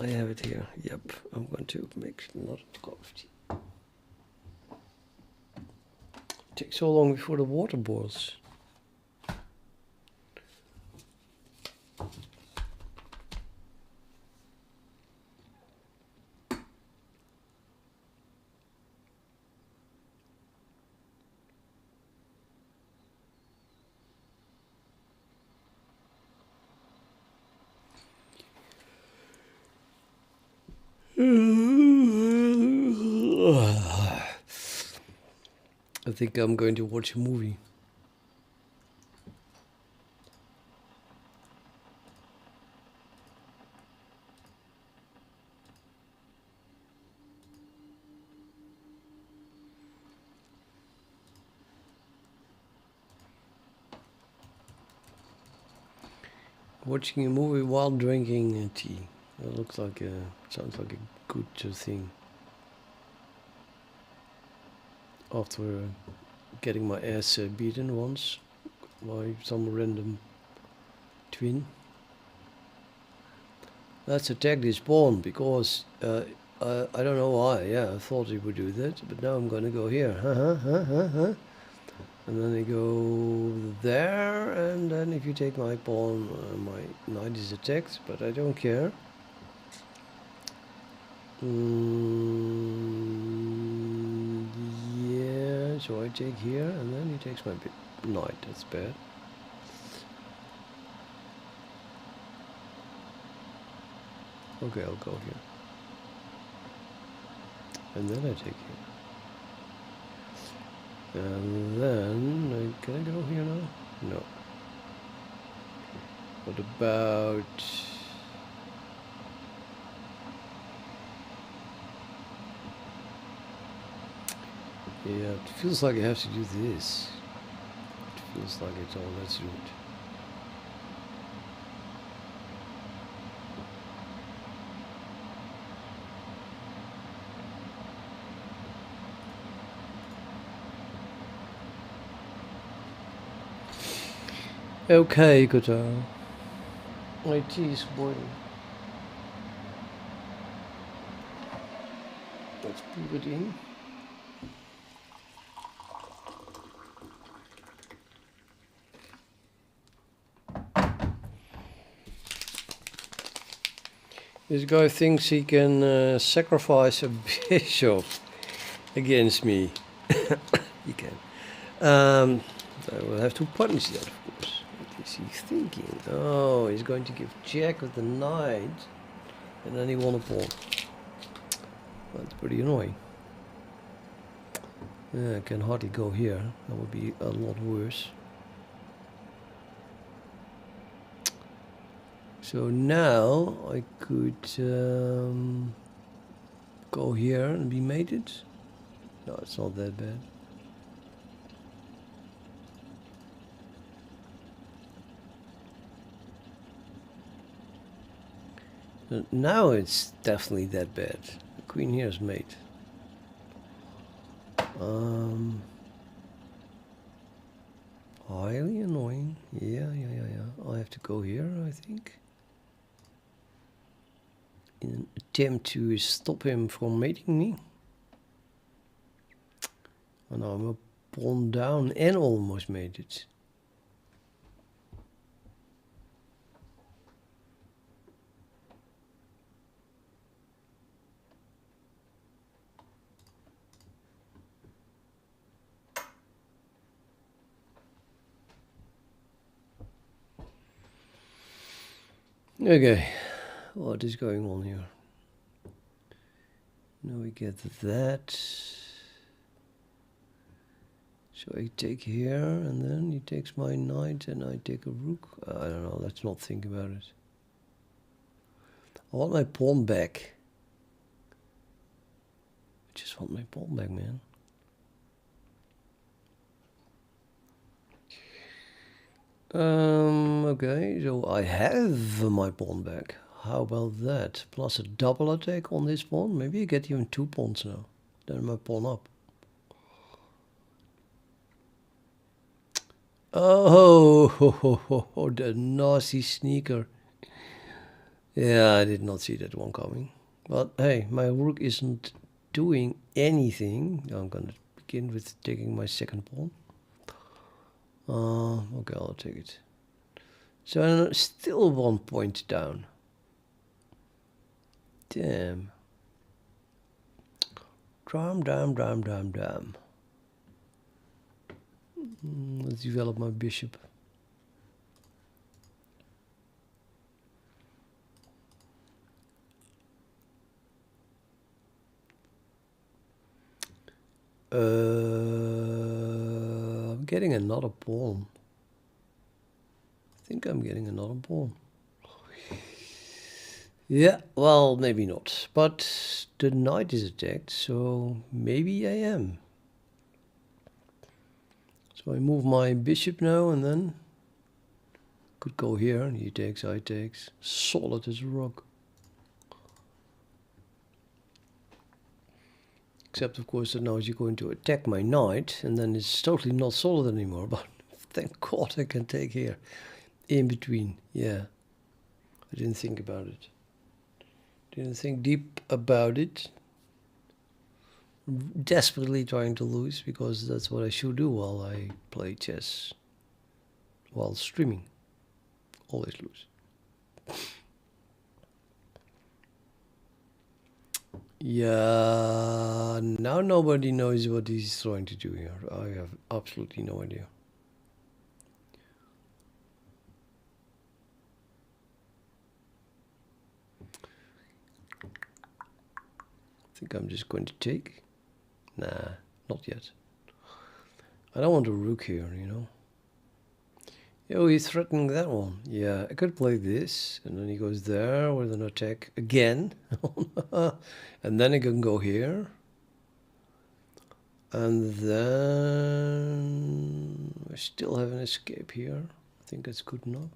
I have it here. Yep, I'm going to make another cup of tea. It takes so long before the water boils. I think I'm going to watch a movie. Watching a movie while drinking tea. That looks like sounds like a good thing. After getting my ass beaten once by some random twin. Let's attack this pawn because I don't know why. Yeah, I thought he would do that, but now I'm gonna go here. And then I go there, and then if you take my pawn, my knight is attacked, but I don't care. Yeah, so I take here, and then he takes my knight. That's bad. Okay, I'll go here. And then I take here. And then, can I go here now? No. What about... Yeah, it feels like I have to do this. It feels like it's all, let's do it. Okay, good. My tea is boiling. Let's put it in. This guy thinks he can sacrifice a bishop against me. He can. I will have to punish that, of course. What is he thinking? Oh, he's going to give check with the knight, and then he won a pawn. That's pretty annoying. Yeah, I can hardly go here. That would be a lot worse. So now I could go here and be mated. No, it's not that bad. Now it's definitely that bad. The queen here is mate. Highly annoying. Yeah. I have to go here, I think. In an attempt to stop him from mating me. And now I'm a pawn down and almost mated. Okay, what is going on here? Now we get that. So I take here, and then he takes my knight, and I take a rook. I don't know, let's not think about it. I want my pawn back. I just want my pawn back, man. Okay, so I have my pawn back. How about that? Plus a double attack on this pawn. Maybe I get even 2 pawns now. Then my pawn up. Oh, ho, ho, ho, ho, the nasty sneaker. Yeah, I did not see that one coming. But hey, my rook isn't doing anything. I'm gonna begin with taking my second pawn. Okay, I'll take it. So I'm still 1 point down. Damn. Damn. Let's develop my bishop. I'm getting another pawn. I think I'm getting another pawn. Yeah, well, maybe not. But the knight is attacked, so maybe I am. So I move my bishop now, and then could go here. He takes, I takes. Solid as a rock. Except, of course, that now you're going to attack my knight, and then it's totally not solid anymore. But thank God I can take here. In between, yeah. I didn't think about it. Didn't think deep about it. Desperately trying to lose, because that's what I should do while I play chess. While streaming. Always lose. Yeah, now nobody knows what he's trying to do here. I have absolutely no idea. I think I'm just going to take. Nah, not yet. I don't want a rook here, you know. Oh, he's threatening that one. Yeah, I could play this, and then he goes there with an attack again. And then I can go here. And then I still have an escape here. I think that's good enough.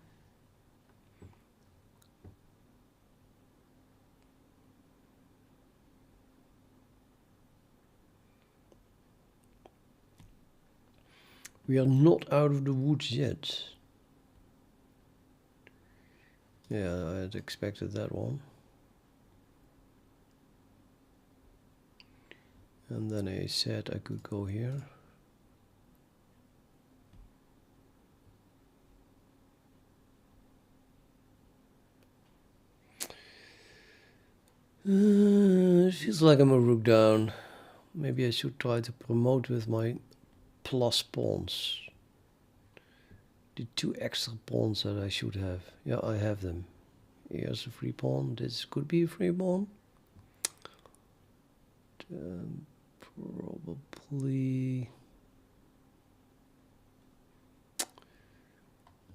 We are not out of the woods yet. Yeah, I had expected that one. And then I said I could go here. It feels like I'm a rook down. Maybe I should try to promote with my plus pawns. The 2 extra pawns that I should have. Yeah, I have them. Here's a free pawn. This could be a free pawn. Probably.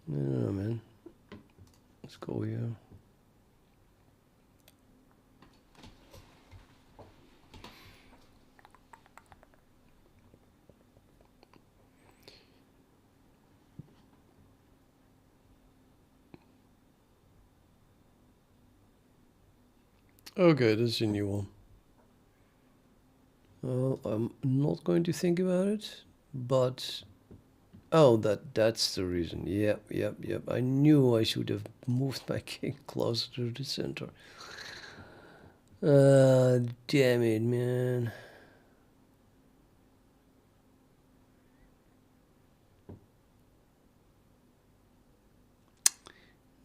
No, man. Let's go here. Okay, this is a new one. I'm not going to think about it, but oh, that's the reason. Yep. I knew I should have moved my king closer to the center. Damn it, man.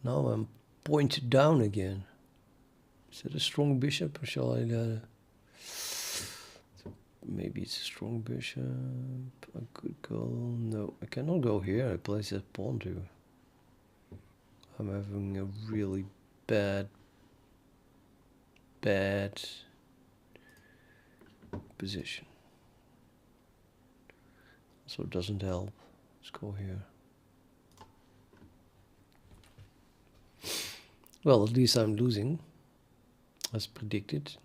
Now I'm pointed down again. Is that a strong bishop, or shall I maybe it's a strong bishop. I could go. No, I cannot go here. I place that pawn too. I'm having a really bad position. So it doesn't help. Let's go here. Well, at least I'm losing, as predicted.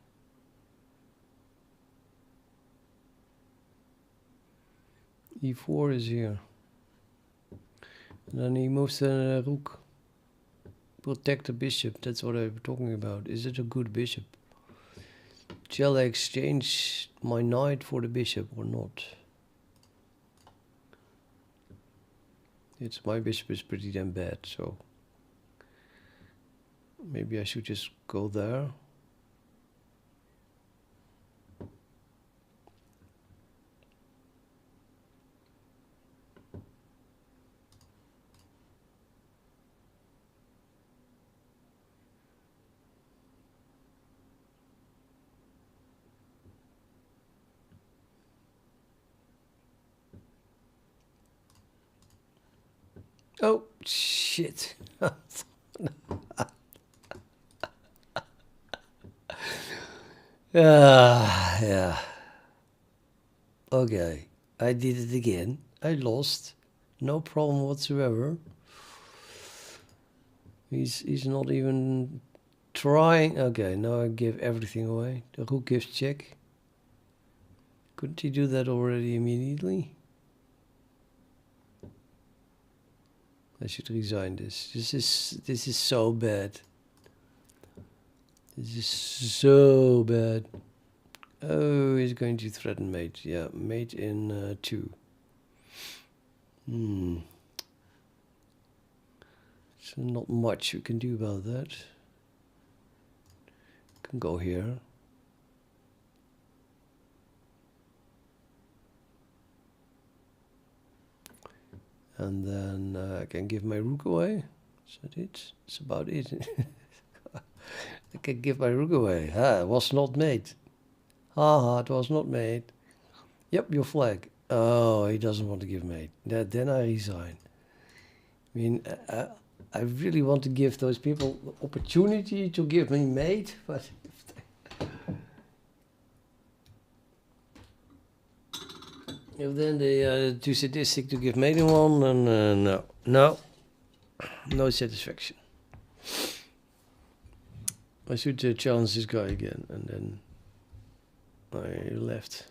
E4 is here. And then he moves the rook. Protect the bishop, that's what I'm talking about. Is it a good bishop? Shall I exchange my knight for the bishop or not? It's my bishop is pretty damn bad, so maybe I should just go there. Oh, shit. Yeah. Okay. I did it again. I lost. No problem whatsoever. He's not even trying. Okay, now I give everything away. The rook gives check. Couldn't he do that already immediately? I should resign this. This is so bad. This is so bad. Oh, he's going to threaten mate. Yeah, mate in 2. So not much you can do about that. Can go here. And then I can give my rook away. Is that it? That's about it. I can give my rook away. Ah, it was not made. Haha, it was not made. Yep, your flag. Oh, he doesn't want to give mate. Then I resign. I mean, I really want to give those people the opportunity to give me mate, but if then they are too sadistic to give mate in one, then no satisfaction. I should challenge this guy again, and then I left.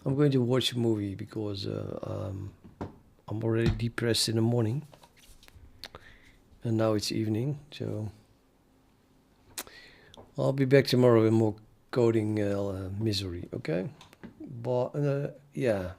I'm going to watch a movie because I'm already depressed in the morning, and now it's evening, so I'll be back tomorrow with more coding misery. Okay, but yeah.